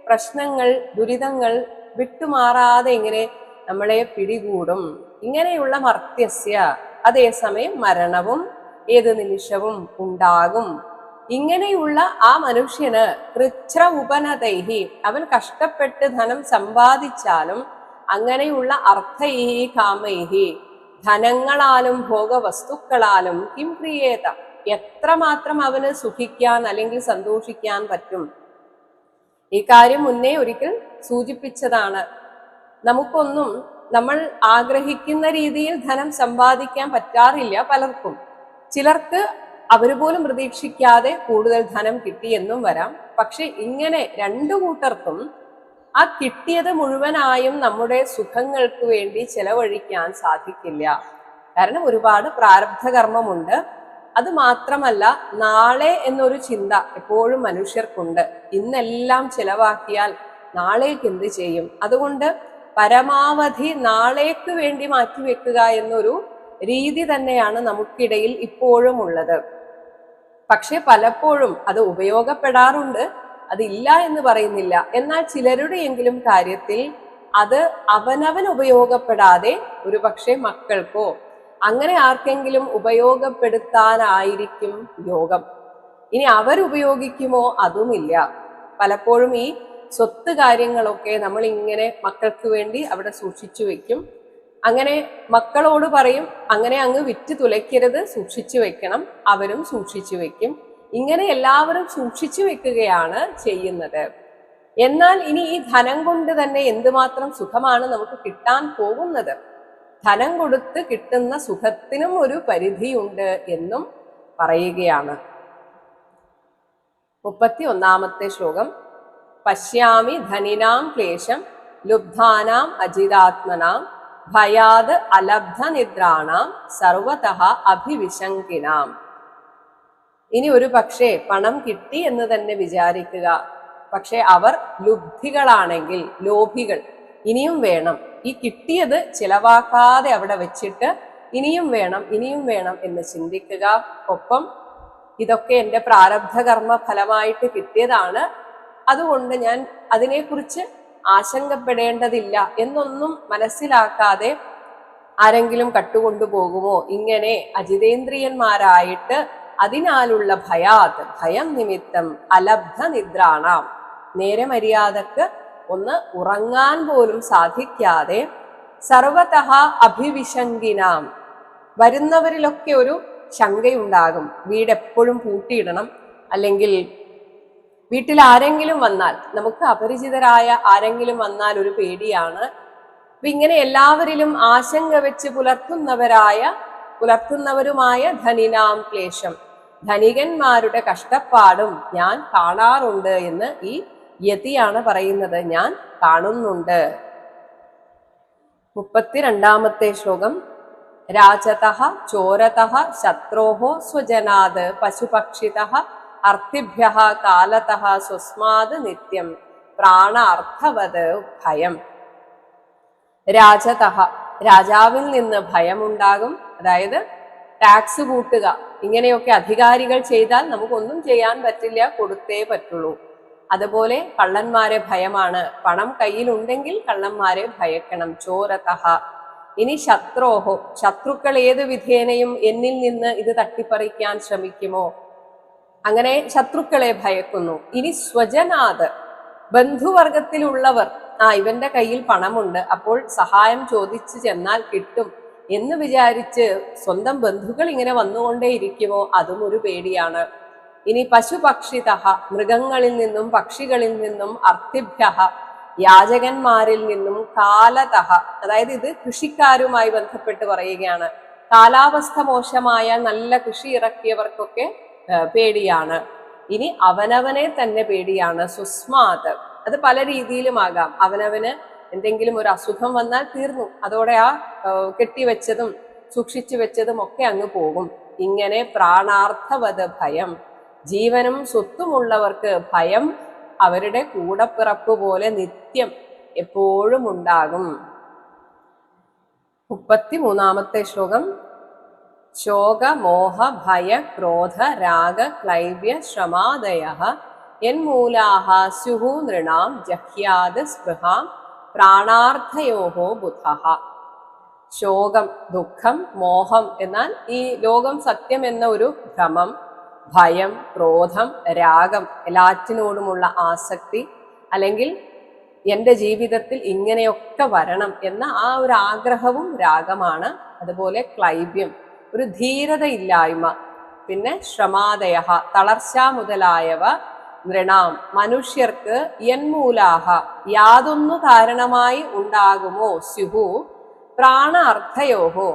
പ്രശ്നങ്ങൾ, ദുരിതങ്ങൾ വിട്ടുമാറാതെ ഇങ്ങനെ നമ്മളെ പിടികൂടും. ഇങ്ങനെയുള്ള മർത്യസ്യ, അതേസമയം മരണവും ഏത് നിമിഷവും ഉണ്ടാകും. ഇങ്ങനെയുള്ള ആ മനുഷ്യന് കൃച്ഛ്ര ഉപനതൈഹി, അവൻ കഷ്ടപ്പെട്ട് ധനം സമ്പാദിച്ചാലും അങ്ങനെയുള്ള അർത്ഥൈഹി കാമൈഹി, ധനങ്ങളാലും ഭോഗവസ്തുക്കളാലും കിം ക്രിയേത, എത്രമാത്രം അവന് സുഖിക്കാൻ അല്ലെങ്കിൽ സന്തോഷിക്കാൻ പറ്റും. ഈ കാര്യം മുന്നേ ഒരിക്കൽ സൂചിപ്പിച്ചതാണ്. നമുക്കൊന്നും നമ്മൾ ആഗ്രഹിക്കുന്ന രീതിയിൽ ധനം സമ്പാദിക്കാൻ പറ്റാറില്ല പലർക്കും. ചിലർക്ക് അവര് പോലും പ്രതീക്ഷിക്കാതെ കൂടുതൽ ധനം കിട്ടിയെന്നും വരാം. പക്ഷെ ഇങ്ങനെ രണ്ടു കൂട്ടർക്കും ആ കിട്ടിയത് മുഴുവനായും നമ്മുടെ സുഖങ്ങൾക്ക് വേണ്ടി ചെലവഴിക്കാൻ സാധിക്കില്ല. കാരണം ഒരുപാട് പ്രാരബ്ധ കർമ്മമുണ്ട്. അത് മാത്രമല്ല, നാളെ എന്നൊരു ചിന്ത എപ്പോഴും മനുഷ്യർക്കുണ്ട്. ഇന്നെല്ലാം ചെലവാക്കിയാൽ നാളേക്ക് എന്ത് ചെയ്യും? അതുകൊണ്ട് പരമാവധി നാളേക്ക് വേണ്ടി മാറ്റിവെക്കുക എന്നൊരു രീതി തന്നെയാണ് നമുക്കിടയിൽ ഇപ്പോഴും ഉള്ളത്. പക്ഷെ പലപ്പോഴും അത് ഉപയോഗപ്പെടാറുണ്ട്, അതില്ല എന്ന് പറയുന്നില്ല. എന്നാൽ ചിലരുടെയെങ്കിലും കാര്യത്തിൽ അത് അവനവൻ ഉപയോഗപ്പെടാതെ ഒരു പക്ഷേ മക്കൾക്കോ അങ്ങനെ ആർക്കെങ്കിലും ഉപയോഗപ്പെടുത്താനായിരിക്കും യോഗം. ഇനി അവരുപയോഗിക്കുമോ അതുമില്ല. പലപ്പോഴും ഈ സ്വത്ത് കാര്യങ്ങളൊക്കെ നമ്മൾ ഇങ്ങനെ മക്കൾക്ക് വേണ്ടി അവിടെ സൂക്ഷിച്ചു വെക്കും. അങ്ങനെ മക്കളോട് പറയും, അങ്ങനെ അങ്ങ് വിറ്റ് തുലയ്ക്കരുത്, സൂക്ഷിച്ചു വെക്കണം. അവരും സൂക്ഷിച്ചു വെക്കും. ഇങ്ങനെ എല്ലാവരും സൂക്ഷിച്ചു വെക്കുകയാണ് ചെയ്യുന്നത്. എന്നാൽ ഇനി ഈ ധനം കൊണ്ട് തന്നെ എന്തുമാത്രം സുഖമാണ് നമുക്ക് കിട്ടാൻ പോകുന്നത്? ധനം കൊടുത്ത് കിട്ടുന്ന സുഖത്തിനും ഒരു പരിധിയുണ്ട് എന്നും പറയുകയാണ്. 31 ശ്ലോകം. പശ്യാമി ധനിനാം ക്ലേശം ലുബ്ധാനാം അജിതാത്മനാം ഭയാത് അലബ്ധ നിദ്രാണാം സർവതഃ അഭിവിശങ്കിനാം. ഇനി ഒരു പക്ഷേ പണം കിട്ടി എന്ന് തന്നെ വിചാരിക്കുക. പക്ഷെ അവർ ലുബ്ധികളാണെങ്കിൽ, ലോഭികൾ, ഇനിയും വേണം, ഈ കിട്ടിയത് ചിലവാക്കാതെ അവിടെ വെച്ചിട്ട് ഇനിയും വേണം, ഇനിയും വേണം എന്ന് ചിന്തിക്കുക. ഒപ്പം ഇതൊക്കെ എൻ്റെ പ്രാരബ്ധ കർമ്മ ഫലമായിട്ട് കിട്ടിയതാണ്, അതുകൊണ്ട് ഞാൻ അതിനെക്കുറിച്ച് ആശങ്കപ്പെടേണ്ടതില്ല എന്നൊന്നും മനസ്സിലാക്കാതെ ആരെങ്കിലും കട്ടുകൊണ്ടുപോകുമോ? ഇങ്ങനെ അജിതേന്ദ്രിയന്മാരായിട്ട് അതിനാലുള്ള ഭയം നിമിത്തം അലബ്ധ നിദ്രാണാം, നേരെ മര്യാദക്ക് ഒന്ന് ഉറങ്ങാൻ പോലും സാധിക്കാതെ സർവതഃ അഭിവിശങ്കിനാം, വരുന്നവരിലൊക്കെ ഒരു ശങ്കയുണ്ടാകും. വീടെപ്പോഴും പൂട്ടിയിടണം, അല്ലെങ്കിൽ വീട്ടിൽ ആരെങ്കിലും വന്നാൽ, നമുക്ക് അപരിചിതരായ ആരെങ്കിലും വന്നാൽ ഒരു പേടിയാണ്. അപ്പൊ ഇങ്ങനെ എല്ലാവരിലും ആശങ്ക വെച്ച് പുലർത്തുന്നവരുമായ ധനിനാം ക്ലേശം, ധനികന്മാരുടെ കഷ്ടപ്പാടും ഞാൻ കാണാറുണ്ട് എന്ന് ഈ യതിയാണ് പറയുന്നത്. ഞാൻ കാണുന്നുണ്ട്. 32 ശ്ലോകം. രാജതഃ ചോരതഃ ശത്രോഹോ സ്വജനാത് പശുപക്ഷിതഃ അർത്ഥിഭ്യഃ കാലതഃ സ്വസ്മാത് നിത്യം പ്രാണാർത്ഥവത് ഭയം. രാജതഃ, രാജാവിൽ നിന്ന് ഭയമുണ്ടാകും. അതായത് ടാക്സ് കൂട്ടുക, ഇങ്ങനെയൊക്കെ അധികാരികൾ ചെയ്താൽ നമുക്കൊന്നും ചെയ്യാൻ പറ്റില്ല, കൊടുത്തേ പറ്റുള്ളൂ. അതുപോലെ കള്ളന്മാരെ ഭയമാണ്. പണം കയ്യിലുണ്ടെങ്കിൽ കള്ളന്മാരെ ഭയക്കണം. ചോരതഃ. ഇനി ശത്രോഹോ, ശത്രുക്കൾ ഏത് വിധേനയും എന്നിൽ നിന്ന് ഇത് തട്ടിപ്പറിക്കാൻ ശ്രമിക്കുമോ, അങ്ങനെ ശത്രുക്കളെ ഭയക്കുന്നു. ഇനി സ്വജനാത്, ബന്ധുവർഗത്തിലുള്ളവർ, ഇവന്റെ കയ്യിൽ പണമുണ്ട്, അപ്പോൾ സഹായം ചോദിച്ചു ചെന്നാൽ കിട്ടും എന്ന് വിചാരിച്ച് സ്വന്തം ബന്ധുക്കൾ ഇങ്ങനെ വന്നുകൊണ്ടേയിരിക്കുമോ, അതും ഒരു പേടിയാണ്. ഇനി പശുപക്ഷിതഃ, മൃഗങ്ങളിൽ നിന്നും പക്ഷികളിൽ നിന്നും, അർത്ഥിഭ്യഃ, യാചകന്മാരിൽ നിന്നും, കാലതഃ, അതായത് ഇത് കൃഷിക്കാരുമായി ബന്ധപ്പെട്ട് പറയുകയാണ്. കാലാവസ്ഥ മോശമായാൽ നല്ല കൃഷി ഇറക്കിയവർക്കൊക്കെ പേടിയാണ്. ഇനി അവനവനെ തന്നെ പേടിയാണ്. സുസ്മാത്, അത് പല രീതിയിലുമാകാം. അവനവന് എന്തെങ്കിലും ഒരു അസുഖം വന്നാൽ തീർന്നു, അതോടെ ആ കെട്ടിവെച്ചതും സൂക്ഷിച്ചു വെച്ചതും ഒക്കെ അങ്ങ് പോകും. ഇങ്ങനെ പ്രാണാർത്ഥവത് ഭയം, ജീവനും സ്വത്തുമുള്ളവർക്ക് ഭയം അവരുടെ കൂടപ്പിറപ്പ് പോലെ നിത്യം എപ്പോഴും ഉണ്ടാകും. 33 ശ്ലോകം. ശോക മോഹ ഭയ ക്രോധ രാഗ ക്ലൈവ്യ ശ്രമാദയഃ യന്മൂലാഃ സ്യുഃ നൃണാം ജഹ്യാത് സ്പൃഹാം പ്രാണാർത്ഥയോഃ ബുധഃ. ശോകം, ദുഃഖം, മോഹം എന്നാൽ ഈ ലോകം സത്യം എന്ന ഒരു ഭ്രമം, ഭയം, ക്രോധം, രാഗം എല്ലാറ്റിനോടുമുള്ള ആസക്തി, അല്ലെങ്കിൽ എൻ്റെ ജീവിതത്തിൽ ഇങ്ങനെയൊക്കെ വരണം എന്ന ആ ഒരു ആഗ്രഹവും രാഗമാണ്. അതുപോലെ ക്ലൈബ്യം, ഒരു ധീരതയില്ലായ്മ. പിന്നെ ശ്രമാദയ, തളർച്ച മുതലായവ. നൃണാം, മനുഷ്യർക്ക്. യന്മൂലാഹ, യാതൊന്നു കാരണമായി ഉണ്ടാകുമോ. സ്യുഹു, പ്രാണ അർത്ഥയോഹോ,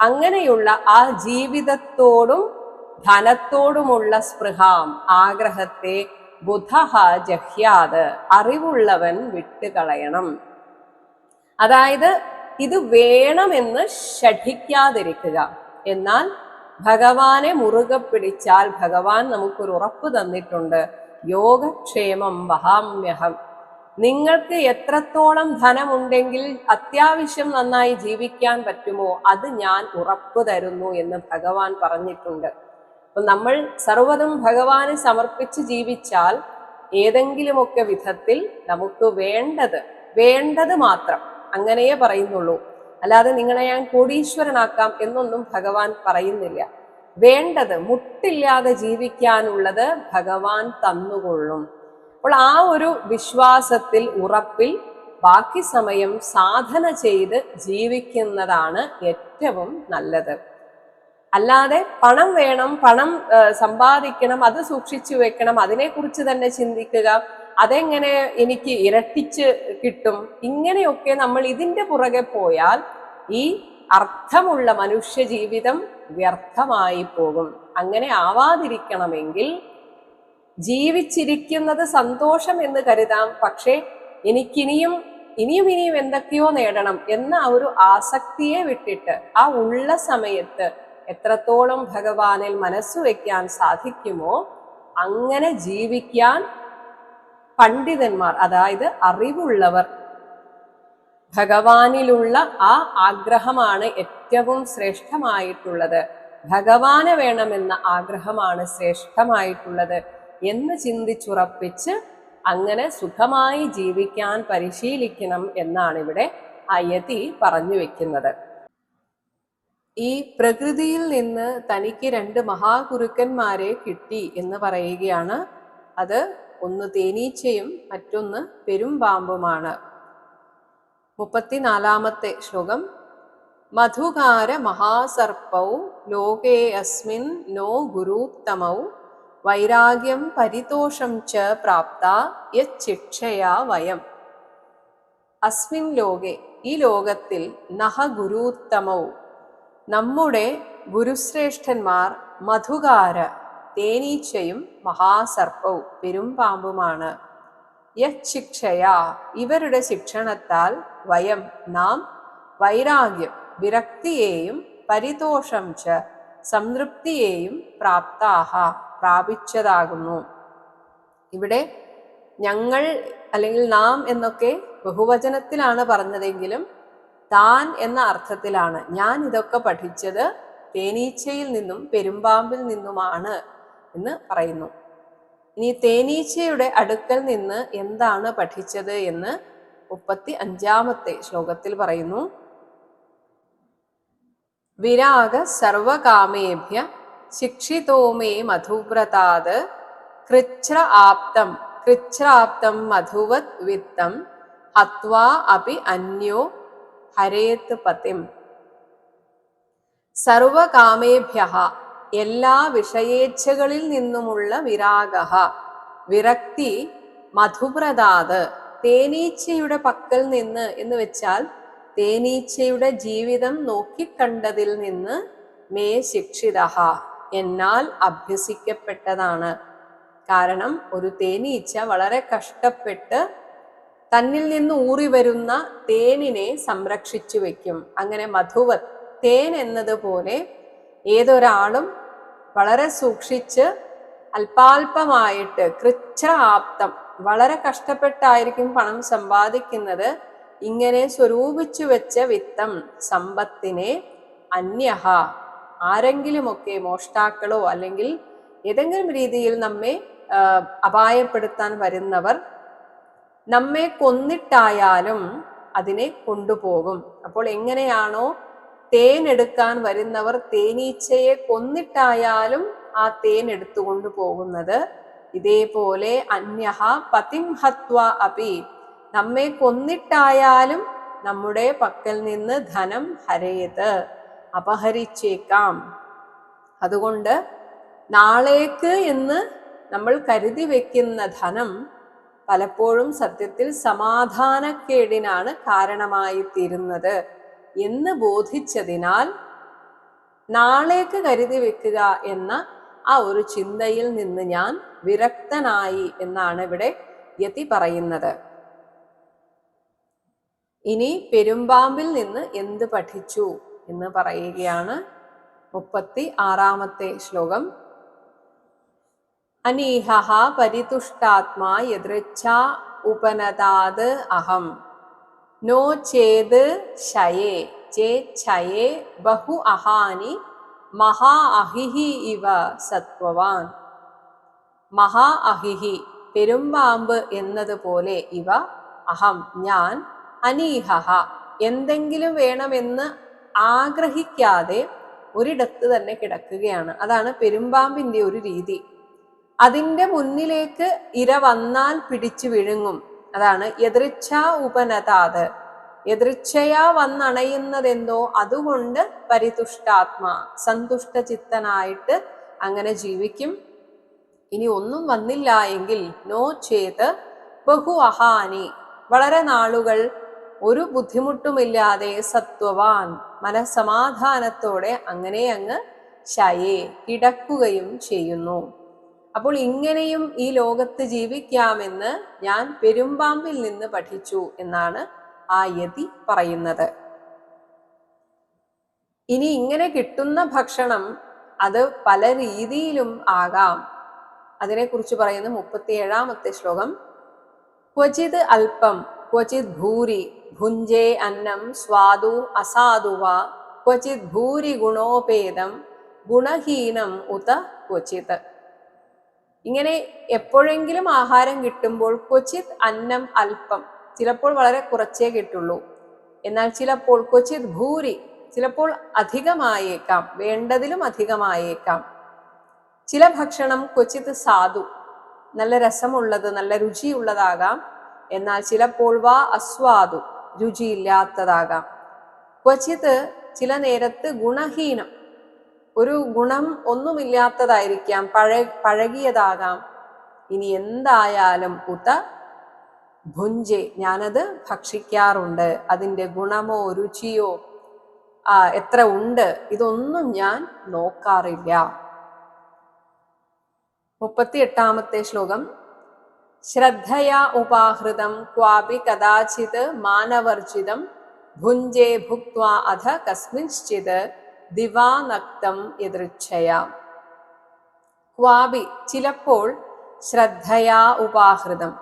അങ്ങനെയുള്ള ആ ജീവിതത്തോടും ധനത്തോടുമുള്ള സ്പൃഹാം, ആഗ്രഹത്തെ. ബുധഃ ജഹ്യാത്, അറിവുള്ളവൻ വിട്ടുകളയണം. അതായത് ഇത് വേണമെന്ന് ശഠിക്കാതിരിക്കുക. എന്നാൽ ഭഗവാനെ മുറുകെ പിടിച്ചാൽ ഭഗവാൻ നമുക്കൊരു ഉറപ്പ് തന്നിട്ടുണ്ട്. യോഗക്ഷേമം വഹാമ്യഹം. നിങ്ങൾക്ക് എത്രത്തോളം ധനമുണ്ടെങ്കിൽ അത്യാവശ്യം നന്നായി ജീവിക്കാൻ പറ്റുമോ അത് ഞാൻ ഉറപ്പു തരുന്നു എന്ന് ഭഗവാൻ പറഞ്ഞിട്ടുണ്ട്. അപ്പൊ നമ്മൾ സർവ്വതും ഭഗവാനെ സമർപ്പിച്ച് ജീവിച്ചാൽ ഏതെങ്കിലുമൊക്കെ വിധത്തിൽ നമുക്ക് വേണ്ടത് മാത്രം, അങ്ങനെയേ പറയുന്നുള്ളൂ. അല്ലാതെ നിങ്ങളെ ഞാൻ കോടീശ്വരനാക്കാം എന്നൊന്നും ഭഗവാൻ പറയുന്നില്ല. വേണ്ടത്, മുട്ടില്ലാതെ ജീവിക്കാനുള്ളത് ഭഗവാൻ തന്നുകൊള്ളും. അപ്പോൾ ആ ഒരു വിശ്വാസത്തിൽ, ഉറപ്പിൽ ബാക്കി സമയം സാധന ചെയ്ത് ജീവിക്കുന്നതാണ് ഏറ്റവും നല്ലത്. അല്ലാതെ പണം വേണം, പണം സമ്പാദിക്കണം, അത് സൂക്ഷിച്ചു വെക്കണം, അതിനെക്കുറിച്ച് തന്നെ ചിന്തിക്കുക, അതെങ്ങനെ എനിക്ക് ഇരട്ടിച്ച് കിട്ടും, ഇങ്ങനെയൊക്കെ നമ്മൾ ഇതിൻ്റെ പുറകെ പോയാൽ ഈ അർത്ഥമുള്ള മനുഷ്യ ജീവിതം വ്യർത്ഥമായി പോകും. അങ്ങനെ ആവാതിരിക്കണമെങ്കിൽ ജീവിച്ചിരിക്കുന്നത് സന്തോഷം എന്ന് കരുതാം. പക്ഷേ എനിക്കിനിയും എന്തൊക്കെയോ നേടണം എന്ന ആ ഒരു ആസക്തിയെ വിട്ടിട്ട് ആ ഉള്ള സമയത്ത് എത്രത്തോളം ഭഗവാനിൽ മനസ്സു വയ്ക്കാൻ സാധിക്കുമോ അങ്ങനെ ജീവിക്കാൻ പണ്ഡിതന്മാർ, അതായത് അറിവുള്ളവർ, ഭഗവാനിലുള്ള ആ ആഗ്രഹമാണ് ഏറ്റവും ശ്രേഷ്ഠമായിട്ടുള്ളത്, ഭഗവാനെ വേണമെന്ന ആഗ്രഹമാണ് ശ്രേഷ്ഠമായിട്ടുള്ളത് എന്ന് ചിന്തിച്ചുറപ്പിച്ച് അങ്ങനെ സുഖമായി ജീവിക്കാൻ പരിശീലിക്കണം എന്നാണ് ഇവിടെ അയതി പറഞ്ഞു വെക്കുന്നത്. ഈ പ്രകൃതിയിൽ നിന്ന് തനിക്ക് 2 മഹാഗുരുക്കന്മാരെ കിട്ടി എന്ന് പറയുകയാണ്. അത് ഒന്ന് തേനീച്ചയും മറ്റൊന്ന് പെരുമ്പാമ്പുമാണ്. 34-ാമത്തെ ശ്ലോകം. മധുകാര മഹാസർപ്പൗ ലോകേ അസ്മിൻ നോ ഗുരുത്തമൗ വൈരാഗ്യം പരിതോഷം ച പ്രാപ്ത യച്ഛിക്ഷയാ വയം. അസ്മിൻ ലോകെ, ഈ ലോകത്തിൽ, നഹ ഗുരുത്തമൗ, നമ്മുടെ ഗുരുശ്രേഷ്ഠന്മാർ, മധുകാര, തേനീച്ചയും, മഹാസർപ്പവും, പെരുമ്പാമ്പുമാണ്. യച്ഛിക്ഷയാ, ഇവരുടെ ശിക്ഷണത്താൽ, വയം, നാം, വൈരാഗ്യം, വിരക്തിയെയും, പരിതോഷം ച, സംതൃപ്തിയെയും, പ്രാപ്താഹ, പ്രാപിച്ചതാകുന്നു. ഇവിടെ ഞങ്ങൾ അല്ലെങ്കിൽ നാം എന്നൊക്കെ ബഹുവചനത്തിലാണ് പറഞ്ഞതെങ്കിലും താൻ എന്ന അർത്ഥത്തിലാണ്. ഞാൻ ഇതൊക്കെ പഠിച്ചത് തേനീച്ചയിൽ നിന്നും പെരുമ്പാമ്പിൽ നിന്നുമാണ് എന്ന് പറയുന്നു. ഇനി തേനീച്ചയുടെ അടുക്കൽ നിന്ന് എന്താണ് പഠിച്ചത് എന്ന് 35-ാമത്തെ ശ്ലോകത്തിൽ പറയുന്നു. വിരാഗ സർവകാമേഭ്യ ശിക്ഷിതോ മേ മധുവ്രതാത് കൃച്ഛ്രാപ്തം മധുവത് വിത്തം ഹത്വാ അപി അന്യോ ഹരേത് പതിം. സർവകാമേഭ്യ, എല്ലാ വിഷയേച്ഛകളിൽ നിന്നുമുള്ള വിരാഗ, വിരക്തി, മധുവ്രതാത്, തേനീച്ചയുടെ പക്കൽ നിന്ന് എന്ന് വെച്ചാൽ തേനീച്ചയുടെ ജീവിതം നോക്കിക്കണ്ടതിൽ നിന്ന്, മേ ശിക്ഷിത, എന്നാൽ അഭ്യസിക്കപ്പെട്ടതാണ്. കാരണം ഒരു തേനീച്ച വളരെ കഷ്ടപ്പെട്ട് തന്നിൽ നിന്ന് ഊറി വരുന്ന തേനിനെ സംരക്ഷിച്ചു വെക്കും. അങ്ങനെ മധുവത്, തേൻ എന്നതുപോലെ ഏതൊരാളും വളരെ സൂക്ഷിച്ച് അല്പാൽപമായിട്ട്, കൃച്ഛ്രാപ്തം, വളരെ കഷ്ടപ്പെട്ടായിരിക്കും പണം സമ്പാദിക്കുന്നത്. ഇങ്ങനെ സ്വരൂപിച്ചു വെച്ച വിത്തം, സമ്പത്തിനെ, അന്യഹ, ആരെങ്കിലുമൊക്കെ മോഷ്ടാക്കളോ അല്ലെങ്കിൽ ഏതെങ്കിലും രീതിയിൽ നമ്മെ അപായപ്പെടുത്താൻ വരുന്നവർ നമ്മെ കൊന്നിട്ടായാലും അതിനെ കൊണ്ടുപോകും. അപ്പോൾ എങ്ങനെയാണോ തേൻ എടുക്കാൻ വരുന്നവർ തേനീച്ചയെ കൊന്നിട്ടായാലും ആ തേൻ എടുത്തുകൊണ്ട് പോകുന്നത്, ഇതേപോലെ അന്യഹ പതിം ഹത്വ അപി, നമ്മെ കൊന്നിട്ടായാലും നമ്മുടെ പക്കൽ നിന്ന് ധനം ഹരേത്, അപഹരിച്ചേക്കാം. അതുകൊണ്ട് നാളേക്ക് എന്ന് നമ്മൾ കരുതി വെക്കുന്ന ധനം പലപ്പോഴും സത്യത്തിൽ സമാധാനക്കേടിനാണ് കാരണമായി തീരുന്നത് എന്ന് ബോധിച്ചതിനാൽ നാളേക്ക് കരുതി വെക്കുക എന്ന ആ ഒരു ചിന്തയിൽ നിന്ന് ഞാൻ വിരക്തനായി എന്നാണ് ഇവിടെ യതി പറയുന്നത്. ഇനി പെരുമ്പാമ്പിൽ നിന്ന് എന്ത് പഠിച്ചു എന്ന് പറയുകയാണ് 36-ാമത്തെ ശ്ലോകം. അനീഹഃ പരിതുഷ്ടാത്മാ യദൃച്ഛാ ഉപനതാത് അഹം നോ ചേത് ശയേ ചേച്ഛയേ ബഹു അഹാനി മഹാ അഹിഹി ഇവ സത്വവാൻ. മഹാ അഹിഹി പെരുമ്പാമ്പ് എന്നതുപോലെ, ഇവ അഹം ഞാൻ, അനീഹഃ എന്തെങ്കിലും വേണമെന്ന് ആഗ്രഹിക്കാതെ ഒരിടത്ത് തന്നെ കിടക്കുകയാണ്. അതാണ് പെരുമ്പാമ്പിന്റെ ഒരു രീതി. അതിൻ്റെ മുന്നിലേക്ക് ഇര വന്നാൽ പിടിച്ചു വിഴുങ്ങും. അതാണ് യദൃച്ഛാ ഉപനതാത്, യദൃച്ഛയാ വന്നണയുന്നതെന്തോ അതുകൊണ്ട് പരിതുഷ്ടാത്മാ സന്തുഷ്ട ചിത്തനായിട്ട് അങ്ങനെ ജീവിക്കും. ഇനി ഒന്നും വന്നില്ല എങ്കിൽ നോ ചേത് ബഹു അഹാനി, വളരെ നാളുകൾ ഒരു ബുദ്ധിമുട്ടുമില്ലാതെ സത്വവാൻ മനസ്സമാധാനത്തോടെ അങ്ങനെ അങ്ങ് ശയേ കിടക്കുകയും ചെയ്യുന്നു. അപ്പോൾ ഇങ്ങനെയും ഈ ലോകത്ത് ജീവിക്കാമെന്ന് ഞാൻ പെരുമ്പാമ്പിൽ നിന്ന് പഠിച്ചു എന്നാണ് ആ യതി പറയുന്നത്. ഇനി ഇങ്ങനെ കിട്ടുന്ന ഭക്ഷണം അത് പല രീതിയിലും ആകാം. അതിനെക്കുറിച്ച് പറയുന്ന 37-ാമത്തെ ശ്ലോകം. ക്വചിത് അല്പം ക്വചിത് ഭൂരി ഭുഞ്ചേ അന്നം സ്വാദു അസാധുവാ ക്വചിത് ഭൂരി ഗുണോപേതം ഗുണഹീനം ഉത ക്വചിത്. ഇങ്ങനെ എപ്പോഴെങ്കിലും ആഹാരം കിട്ടുമ്പോൾ ക്വചിത് അന്നം അല്പം, ചിലപ്പോൾ വളരെ കുറച്ചേ കിട്ടുള്ളൂ. എന്നാൽ ചിലപ്പോൾ ക്വചിത് ഭൂരി, ചിലപ്പോൾ അധികമായേക്കാം, വേണ്ടതിലും അധികമായേക്കാം. ചില ഭക്ഷണം ക്വചിത് സാധു, നല്ല രസമുള്ളത് നല്ല രുചിയുള്ളതാകാം. എന്നാൽ ചിലപ്പോൾ വാ അസ്വാദു, രുചിയില്ലാത്തതാകാം. ക്വചിത് ചില നേരത്ത് ഗുണഹീനം, ഒരു ഗുണം ഒന്നുമില്ലാത്തതായിരിക്കാം, പഴകിയതാകാം. ഇനി എന്തായാലും ഉത ഭുഞ്ചെ ഞാനത് ഭക്ഷിക്കാറുണ്ട്. അതിൻ്റെ ഗുണമോ രുചിയോ എത്ര ഉണ്ട് ഇതൊന്നും ഞാൻ നോക്കാറില്ല. 38-ാമത്തെ ശ്ലോകം. ശ്രദ്ധയാ ഉപാഹൃതം ക്വാപി കദാചിത് മാനവർജിതം ഭുഞ്ചേ ഭുക്ത്വാ അധ കസ്മിൻശ്ചിത് ദിവാനക്തം യദൃച്ഛയാ. ക്വാപി ചിലപ്പോൾ, ശ്രദ്ധയാ ഉപാഹൃതം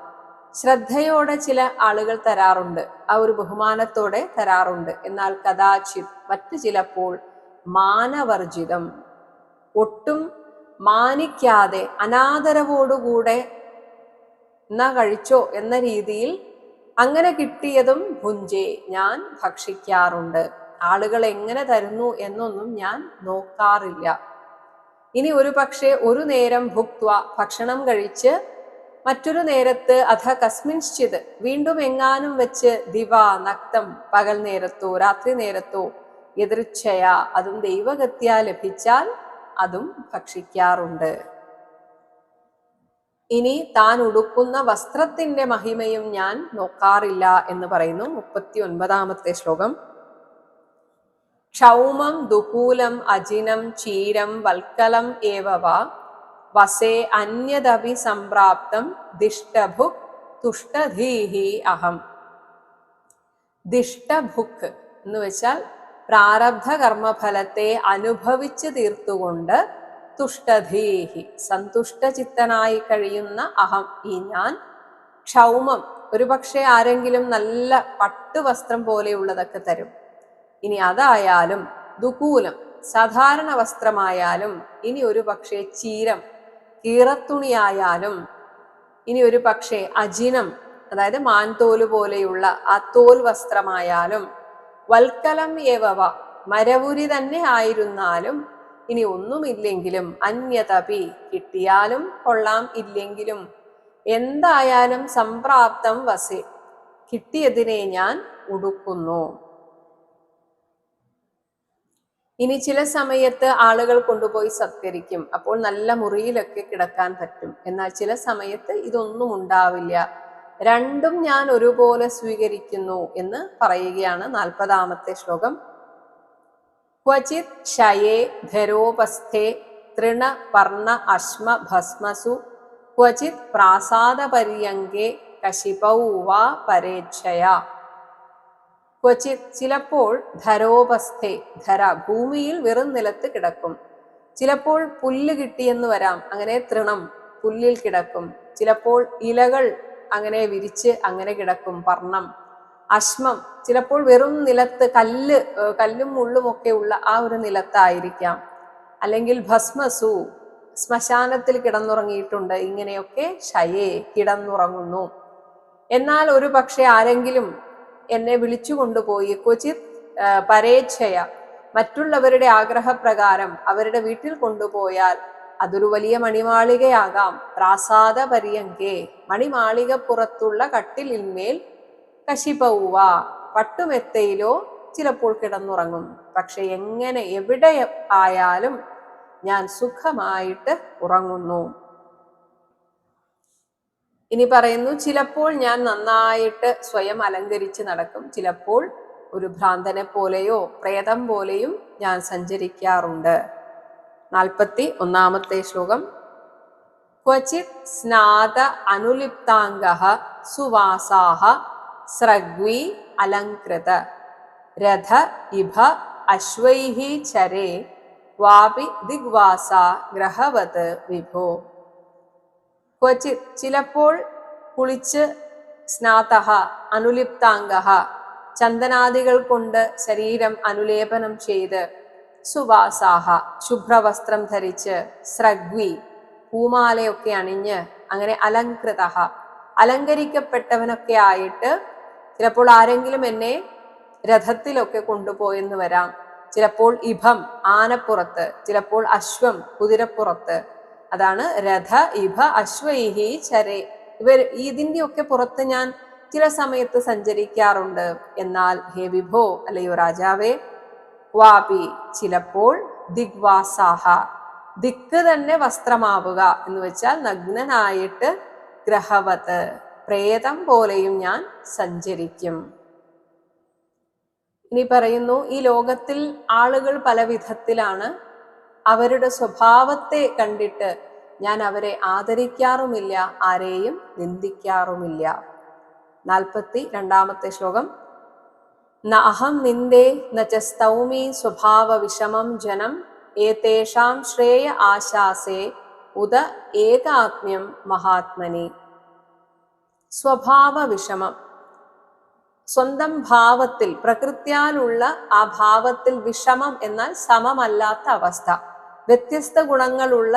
ശ്രദ്ധയോടെ ചില ആളുകൾ തരാറുണ്ട്, ആ ഒരു ബഹുമാനത്തോടെ തരാറുണ്ട്. എന്നാൽ കദാചിത് മറ്റു ചിലപ്പോൾ മാനവർജിതം ഒട്ടും മാനിക്കാതെ അനാദരവോടുകൂടെ എന്നാ കഴിച്ചോ എന്ന രീതിയിൽ അങ്ങനെ കിട്ടിയതും ഭുഞ്ചേ ഞാൻ ഭക്ഷിക്കാറുണ്ട്. ആളുകൾ എങ്ങനെ തരുന്നു എന്നൊന്നും ഞാൻ നോക്കാറില്ല. ഇനി ഒരു പക്ഷേ ഒരു നേരം ഭുക്ത്വ ഭക്ഷണം കഴിച്ച് മറ്റൊരു നേരത്ത് അധ കസ്മിൻശ്ചിത് വീണ്ടും എങ്ങാനും വെച്ച് ദിവ നക്തം പകൽ നേരത്തോ രാത്രി നേരത്തോ യദൃച്ഛയ അതും ദൈവഗത്യാ ലഭിച്ചാൽ അതും ഭക്ഷിക്കാറുണ്ട്. ഇനി താൻ ഉടുക്കുന്ന വസ്ത്രത്തിന്റെ മഹിമയും ഞാൻ നോക്കാറില്ല എന്ന് പറയുന്നു 39-ാമത്തെ ശ്ലോകം. ക്ഷൗമം ദുകൂലം അജിനം ചീരം വൽക്കലം ഏവവ വസേ അന്യദപി സംപ്രാപ്തം ദിഷ്ടഭുക് തുഷ്ടധീഹി അഹം. ദിഷ്ടഭുക് എന്ന് വെച്ചാൽ പ്രാരബ്ധ കർമ്മഫലത്തെ അനുഭവിച്ചു തീർത്തുകൊണ്ട് തുഷ്ടധീഹി സന്തുഷ്ടചിത്തനായി കഴിയുന്ന അഹം ഈ ഞാൻ. ക്ഷൗമം ഒരുപക്ഷെ ആരെങ്കിലും നല്ല പട്ടുവസ്ത്രം പോലെയുള്ളതൊക്കെ തരും. ഇനി അതായാലും ദുകൂലം സാധാരണ വസ്ത്രമായാലും, ഇനി ഒരു പക്ഷേ ചീരം കീറത്തുണിയായാലും, ഇനി ഒരു പക്ഷേ അജിനം അതായത് മാൻതോല് പോലെയുള്ള ആ തോൽ വസ്ത്രമായാലും, വൽക്കലം ഏവവ മരവുരി തന്നെ ആയിരുന്നാലും, ഇനി ഒന്നുമില്ലെങ്കിലും, അന്യതപി കിട്ടിയാലും കൊള്ളാം ഇല്ലെങ്കിലും എന്തായാലും സംപ്രാപ്തം വസേ കിട്ടിയതിനെ ഞാൻ ഉടുക്കുന്നു. ഇനി ചില സമയത്ത് ആളുകൾ കൊണ്ടുപോയി സത്കരിക്കും, അപ്പോൾ നല്ല മുറിയിലൊക്കെ കിടക്കാൻ പറ്റും. എന്നാൽ ചില സമയത്ത് ഇതൊന്നും ഉണ്ടാവില്ല, രണ്ടും ഞാൻ ഒരുപോലെ സ്വീകരിക്കുന്നു എന്ന് പറയുകയാണ് 40-ാമത്തെ ശ്ലോകം. ക്വചിത് ശയേ ധരോപസ്ഥേ തൃണ പർണ അശ്മ ഭസ്മസു ക്വചിത് പ്രാസാദപര്യങ്കേ കശിപൗ വാ പരേച്ഛയാ. ക്വചിത് ചിലപ്പോൾ ധരോപസ്ഥേ, ധര ഭൂമിയിൽ വെറും നിലത്ത് കിടക്കും. ചിലപ്പോൾ പുല്ല് കിട്ടിയെന്ന് വരാം, അങ്ങനെ തൃണം പുല്ലിൽ കിടക്കും. ചിലപ്പോൾ ഇലകൾ അങ്ങനെ വിരിച്ച് അങ്ങനെ കിടക്കും, പർണം. അശ്മം ചിലപ്പോൾ വെറും നിലത്ത് കല്ലും മുള്ളും ഒക്കെ ഉള്ള ആ ഒരു നിലത്തായിരിക്കാം. അല്ലെങ്കിൽ ഭസ്മസു ശ്മശാനത്തിൽ കിടന്നുറങ്ങിയിട്ടുണ്ട്. ഇങ്ങനെയൊക്കെ ശയേ കിടന്നുറങ്ങുന്നു. എന്നാൽ ഒരു പക്ഷെ ആരെങ്കിലും എന്നെ വിളിച്ചു കൊണ്ടുപോയി ക്വചിത് പരേച്ഛയ മറ്റുള്ളവരുടെ ആഗ്രഹപ്രകാരം അവരുടെ വീട്ടിൽ കൊണ്ടുപോയാൽ അതൊരു വലിയ മണിമാളികയാകാം. പ്രാസാദ പര്യങ്കേ മണിമാളിക പുറത്തുള്ള കട്ടിലിന്മേൽ കശിപൗവ പട്ടുമെത്തയിലോ ചിലപ്പോൾ കിടന്നുറങ്ങും. പക്ഷെ എങ്ങനെ എവിടെ ആയാലും ഞാൻ സുഖമായിട്ട് ഉറങ്ങുന്നു. ഇനി പറയുന്നു, ചിലപ്പോൾ ഞാൻ നന്നായിട്ട് സ്വയം അലങ്കരിച്ച് നടക്കും. ചിലപ്പോൾ ഒരു ഭ്രാന്തനെ പോലെയോ പ്രേതം പോലെയും ഞാൻ സഞ്ചരിക്കാറുണ്ട്. 41-ാമത്തെ ശ്ലോകം. ക്വചിത് സ്നാത അനുലിപ്താംഗഃ സുവാസാഹ സ്രഗ്വി അലങ്കൃത രഥ ഇഭ അശ്വൈഹി ചരേ വാപി ദിഗ്വാസ ഗ്രഹവത് വിഭോ. ക്വചിത് ചിലപ്പോൾ കുളിച്ച് സ്നാതഃ അനുലിപ്താംഗഃ ചന്ദനാദികൾ കൊണ്ട് ശരീരം അനുലേപനം ചെയ്ത്, സുവാസാഹ ശുഭ്രവസ്ത്രം ധരിച്ച്, സ്രഗ്വി പൂമാലയൊക്കെ അണിഞ്ഞ്, അങ്ങനെ അലങ്കൃത അലങ്കരിക്കപ്പെട്ടവനൊക്കെ ആയിട്ട് ചിലപ്പോൾ ആരെങ്കിലും എന്നെ രഥത്തിലൊക്കെ കൊണ്ടുപോയെന്ന് വരാം. ചിലപ്പോൾ ഇഭം ആനപ്പുറത്ത്, ചിലപ്പോൾ അശ്വം കുതിരപ്പുറത്ത്. അതാണ് രഥ ഇഭ അശ്വൈഹി ചരേ. ഇതിന്റെയൊക്കെ പുറത്ത് ഞാൻ ചില സമയത്ത് സഞ്ചരിക്കാറുണ്ട്. എന്നാൽ ഹേ വിഭോ അല്ലയോ രാജാവേ, വാപി ചിലപ്പോൾ ദിഗ്വാസാഹ ദിക്ക് തന്നെ വസ്ത്രമാവുക എന്ന് വെച്ചാൽ നഗ്നനായിട്ട്, ഗ്രഹവത് പ്രേതം പോലെയും ഞാൻ സഞ്ചരിക്കും. ഇനി പറയുന്നു, ഈ ലോകത്തിൽ ആളുകൾ പല വിധത്തിലാണ്. അവരുടെ സ്വഭാവത്തെ കണ്ടിട്ട് ഞാൻ അവരെ ആദരിക്കാറുമില്ല, ആരെയും നിന്ദിക്കാറുമില്ല. 42-ാമത്തെ ശ്ലോകം. ന അഹം നിന്ദേ ന ച സ്തൗമി സ്വഭാവ വിഷമം ജനം ഏതേഷാം ശ്രേയ ആശാസേ ഉദ ഏകാത്മ്യം മഹാത്മനി. സ്വഭാവ വിഷമം, സ്വന്തം ഭാവത്തിൽ പ്രകൃത്യാലുള്ള ആ ഭാവത്തിൽ വിഷമം എന്നാൽ സമമല്ലാത്ത അവസ്ഥ. വ്യത്യസ്ത ഗുണങ്ങളുള്ള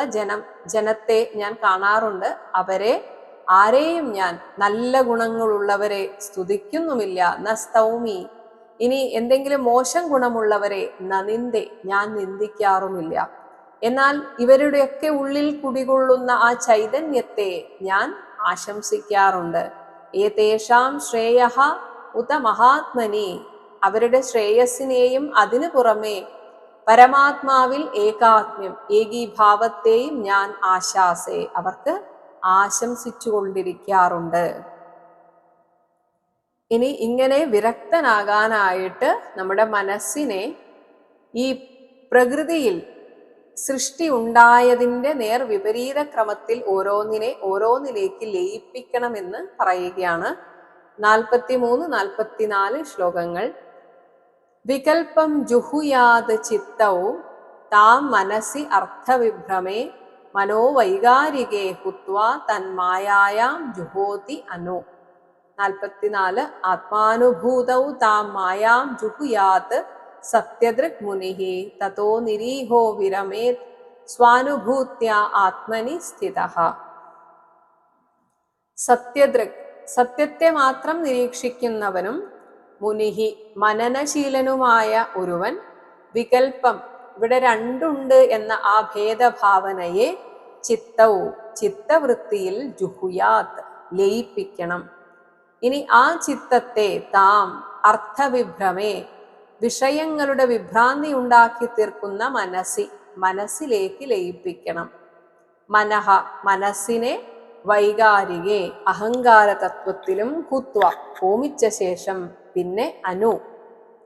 ജനത്തെ ഞാൻ കാണാറുണ്ട്. ആരെയും ഞാൻ നല്ല ഗുണങ്ങളുള്ളവരെ സ്തുതിക്കുന്നുമില്ല. ന സ്തൗമി ഇനി എന്തെങ്കിലും മോശം ഗുണമുള്ളവരെ നനിന്ദെ ഞാൻ നിന്ദിക്കാറുമില്ല. എന്നാൽ ഇവരുടെയൊക്കെ ഉള്ളിൽ കുടികൊള്ളുന്ന ആ ചൈതന്യത്തെ ഞാൻ ആശംസിക്കാറുണ്ട്. ഏതേഷാം ശ്രേയഃ ഉത മഹാത്മനി അവരുടെ ശ്രേയസ്സിനെയും അതിനു പുറമെ പരമാത്മാവിൽ ഏകാത്മ്യം ഏകീഭാവത്തെയും ഞാൻ ആശാസേ അവർക്ക് ആശംസിച്ചു കൊണ്ടിരിക്കാറുണ്ട്. ഇനി ഇങ്ങനെ വിരക്തനാകാനായിട്ട് നമ്മുടെ മനസ്സിനെ ഈ പ്രകൃതിയിൽ സൃഷ്ടി ഉണ്ടായതിൻ്റെ നേർ വിപരീത ക്രമത്തിൽ ഓരോന്നിലേക്ക് ലയിപ്പിക്കണമെന്ന് പറയുകയാണ്. 43-44 ശ്ലോകങ്ങൾ. വികൽപ്പം ജുഹുയാത് ചിത്തൗ താം മനസി അർത്ഥവിഭ്രമേ മനോവൈകാരികേ ഹുത്വാ തന്മായായാം ജുഹോതി അനു. 44 ആത്മാനുഭൂതൗ താം മായാം ജുഹുയാത് സത്യദൃക് മുനിഃ തതോ നിരീഹോ വിരമേത് സ്വാനുഭൂത്യ ആത്മനി സ്ഥിതഃ. സത്യദൃക്, സത്യത്തെ മാത്രം നിരീക്ഷിക്കുന്നവനും, മുനിഹി മനനശീലനുമായ ഒരുവൻ, വികൽപ്പം ഇവിടെ രണ്ടുണ്ട് എന്ന ആ ഭേദഭാവനയെ ചിത്തവും ചിത്തവൃത്തിയിൽ ജുഹുയാത് ലയിപ്പിക്കണം. ഇനി ആ ചിത്തത്തെ താം അർത്ഥവിഭ്രമേ വിഷയങ്ങളുടെ വിഭ്രാന്തി ഉണ്ടാക്കി തീർക്കുന്ന മനസ്സിലേക്ക് ലയിപ്പിക്കണം. മനഃ മനസ്സിനെ വൈകാരികെ അഹങ്കാര തത്വത്തിലും ഹുത്വ ഹോമിച്ച ശേഷം പിന്നെ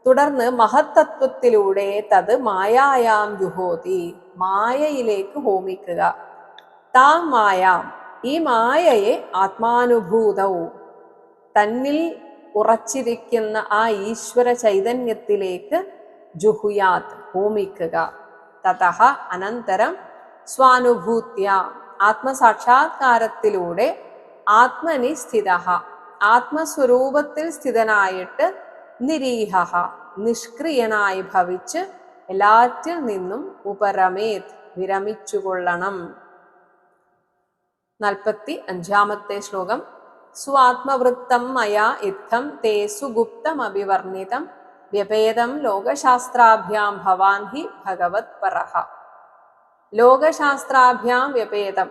തുടർന്ന് മഹത്തത്വത്തിലൂടെ തത് മായായാം ജുഹോതി മായയിലേക്ക് ഹോമിക്കുക. താം മായാം ഈ മായയെ ആത്മാനുഭൂതവും തന്നിൽ ഉറച്ചിരിക്കുന്ന ആ ഈശ്വര ചൈതന്യത്തിലേക്ക് ജുഹുയാത് ഹോമിക്കുക. തതഃ അനന്തരം സ്വാനുഭൂത്യ ആത്മസാക്ഷാത്കാരത്തിലൂടെ ആത്മനി സ്ഥിതഃ ആത്മസ്വരൂപത്തിൽ സ്ഥിതനായിട്ട് നിരീഹഃ നിഷ്ക്രിയനായി ഭവിച്ച് എല്ലാറ്റിൽ നിന്നും ഉപരമേത് വിരമിച്ചുകൊള്ളണം. 45-ാമത്തെ ശ്ലോകം. സ്വാത്മവൃത്തം മയാ ഇത്തം തേ സുഗുപ്തമഭിവർണിതം വ്യഭേദം ലോകശാസ്ത്രാഭ്യാം ഭവാൻ ഹി ഭഗവത് പരഃ. ലോകശാസ്ത്രാഭ്യാം വ്യഭേദം,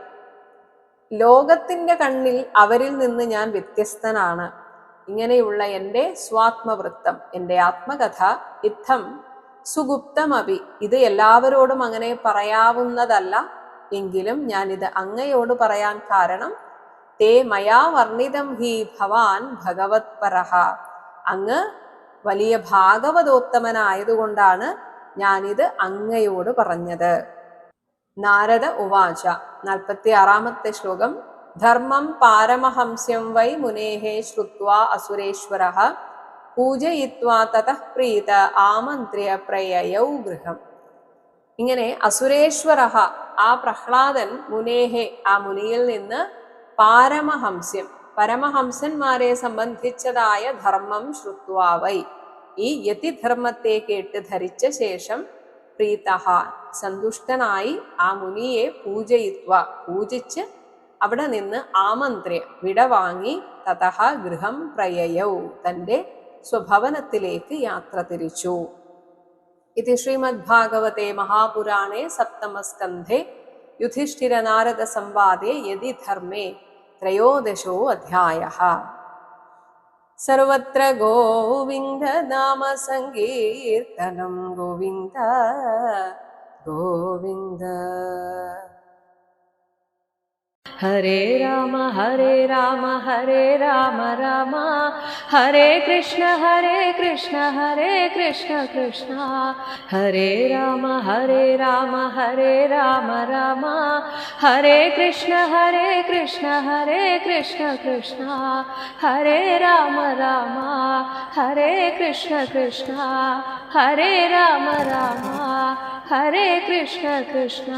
ലോകത്തിന്റെ കണ്ണിൽ അവരിൽ നിന്ന് ഞാൻ വ്യത്യസ്തനാണ്. ഇങ്ങനെയുള്ള എൻ്റെ സ്വാത്മവൃത്തം, എൻ്റെ ആത്മകഥ, ഇത്തം സുഗുപ്തമഭി ഇത് എല്ലാവരോടും അങ്ങനെ പറയാവുന്നതല്ല, എങ്കിലും ഞാനിത് അങ്ങയോട് പറയാൻ കാരണം തേ മയാ വർണ്ണിതം ഹി ഭവാൻ ഭഗവത് പരഃ അങ്ങ് വലിയ ഭാഗവതോത്തമനായതുകൊണ്ടാണ് ഞാനിത് അങ്ങയോട് പറഞ്ഞത്. നാരദ ഉവാച. 46-ാമത്തെ ശ്ലോകം. ധർമ്മം പാരമഹംസ്യം വൈ മുനേഃ ശ്രുത്വാ അസുരേശ്വരഃ പൂജയിത്വാ തതഃ പ്രീത ആമന്ത്ര്യ പ്രയയൗ ഗൃഹം. ഇങ്ങനെ അസുരേശ്വരഃ ആ പ്രഹ്ലാദൻ മുനേഹെ ആ മുനിയിൽ നിന്ന് പാരമഹംസ്യം പരമഹംസന്മാരെ സംബന്ധിച്ചതായ ധർമ്മം ശ്രുത്വാ വൈ ഈ യതിധർമ്മത്തെ കേട്ട് ധരിച്ച ശേഷം പ്രീതഃ സന്തുഷ്ടനായി ആ മുനിയെ പൂജിച്ച് അവിടെ നിന്ന് ആമന്ത്ര്യ വിടവാങ്ങി തതഃ ഗൃഹം പ്രയയൗ തൻ്റെ സ്വഭവനത്തിലേക്ക് യാത്ര തിരിച്ചു. ഇത് ശ്രീമദ്ഭാഗവതേ മഹാപുരാണേ സപ്തമസ്കന്ധേ യുധിഷ്ഠിര നാരദ സംവാദേ യതിധർമ്മേ 13-ോ അധ്യായഃ. സർവത്ര ഗോവിന്ദ നാമ സങ്കീർത്തനം ഗോവിന്ദ ഗോവിന്ദ. ഹരേ രാമ ഹരേ രാമ ഹരേ രാമ രാമ ഹരേ കൃഷ്ണ ഹരേ കൃഷ്ണ ഹരേ കൃഷ്ണ കൃഷ്ണ ഹരേ രാമ ഹരേ രാമ ഹരേ രാമ രാമ ഹരേ കൃഷ്ണ ഹരേ കൃഷ്ണ ഹരേ കൃഷ്ണ കൃഷ്ണ ഹരേ രാമ രാമ ഹരേ കൃഷ്ണ കൃഷ്ണ ഹരേ രാമ രാമ ഹരേ കൃഷ്ണ കൃഷ്ണ.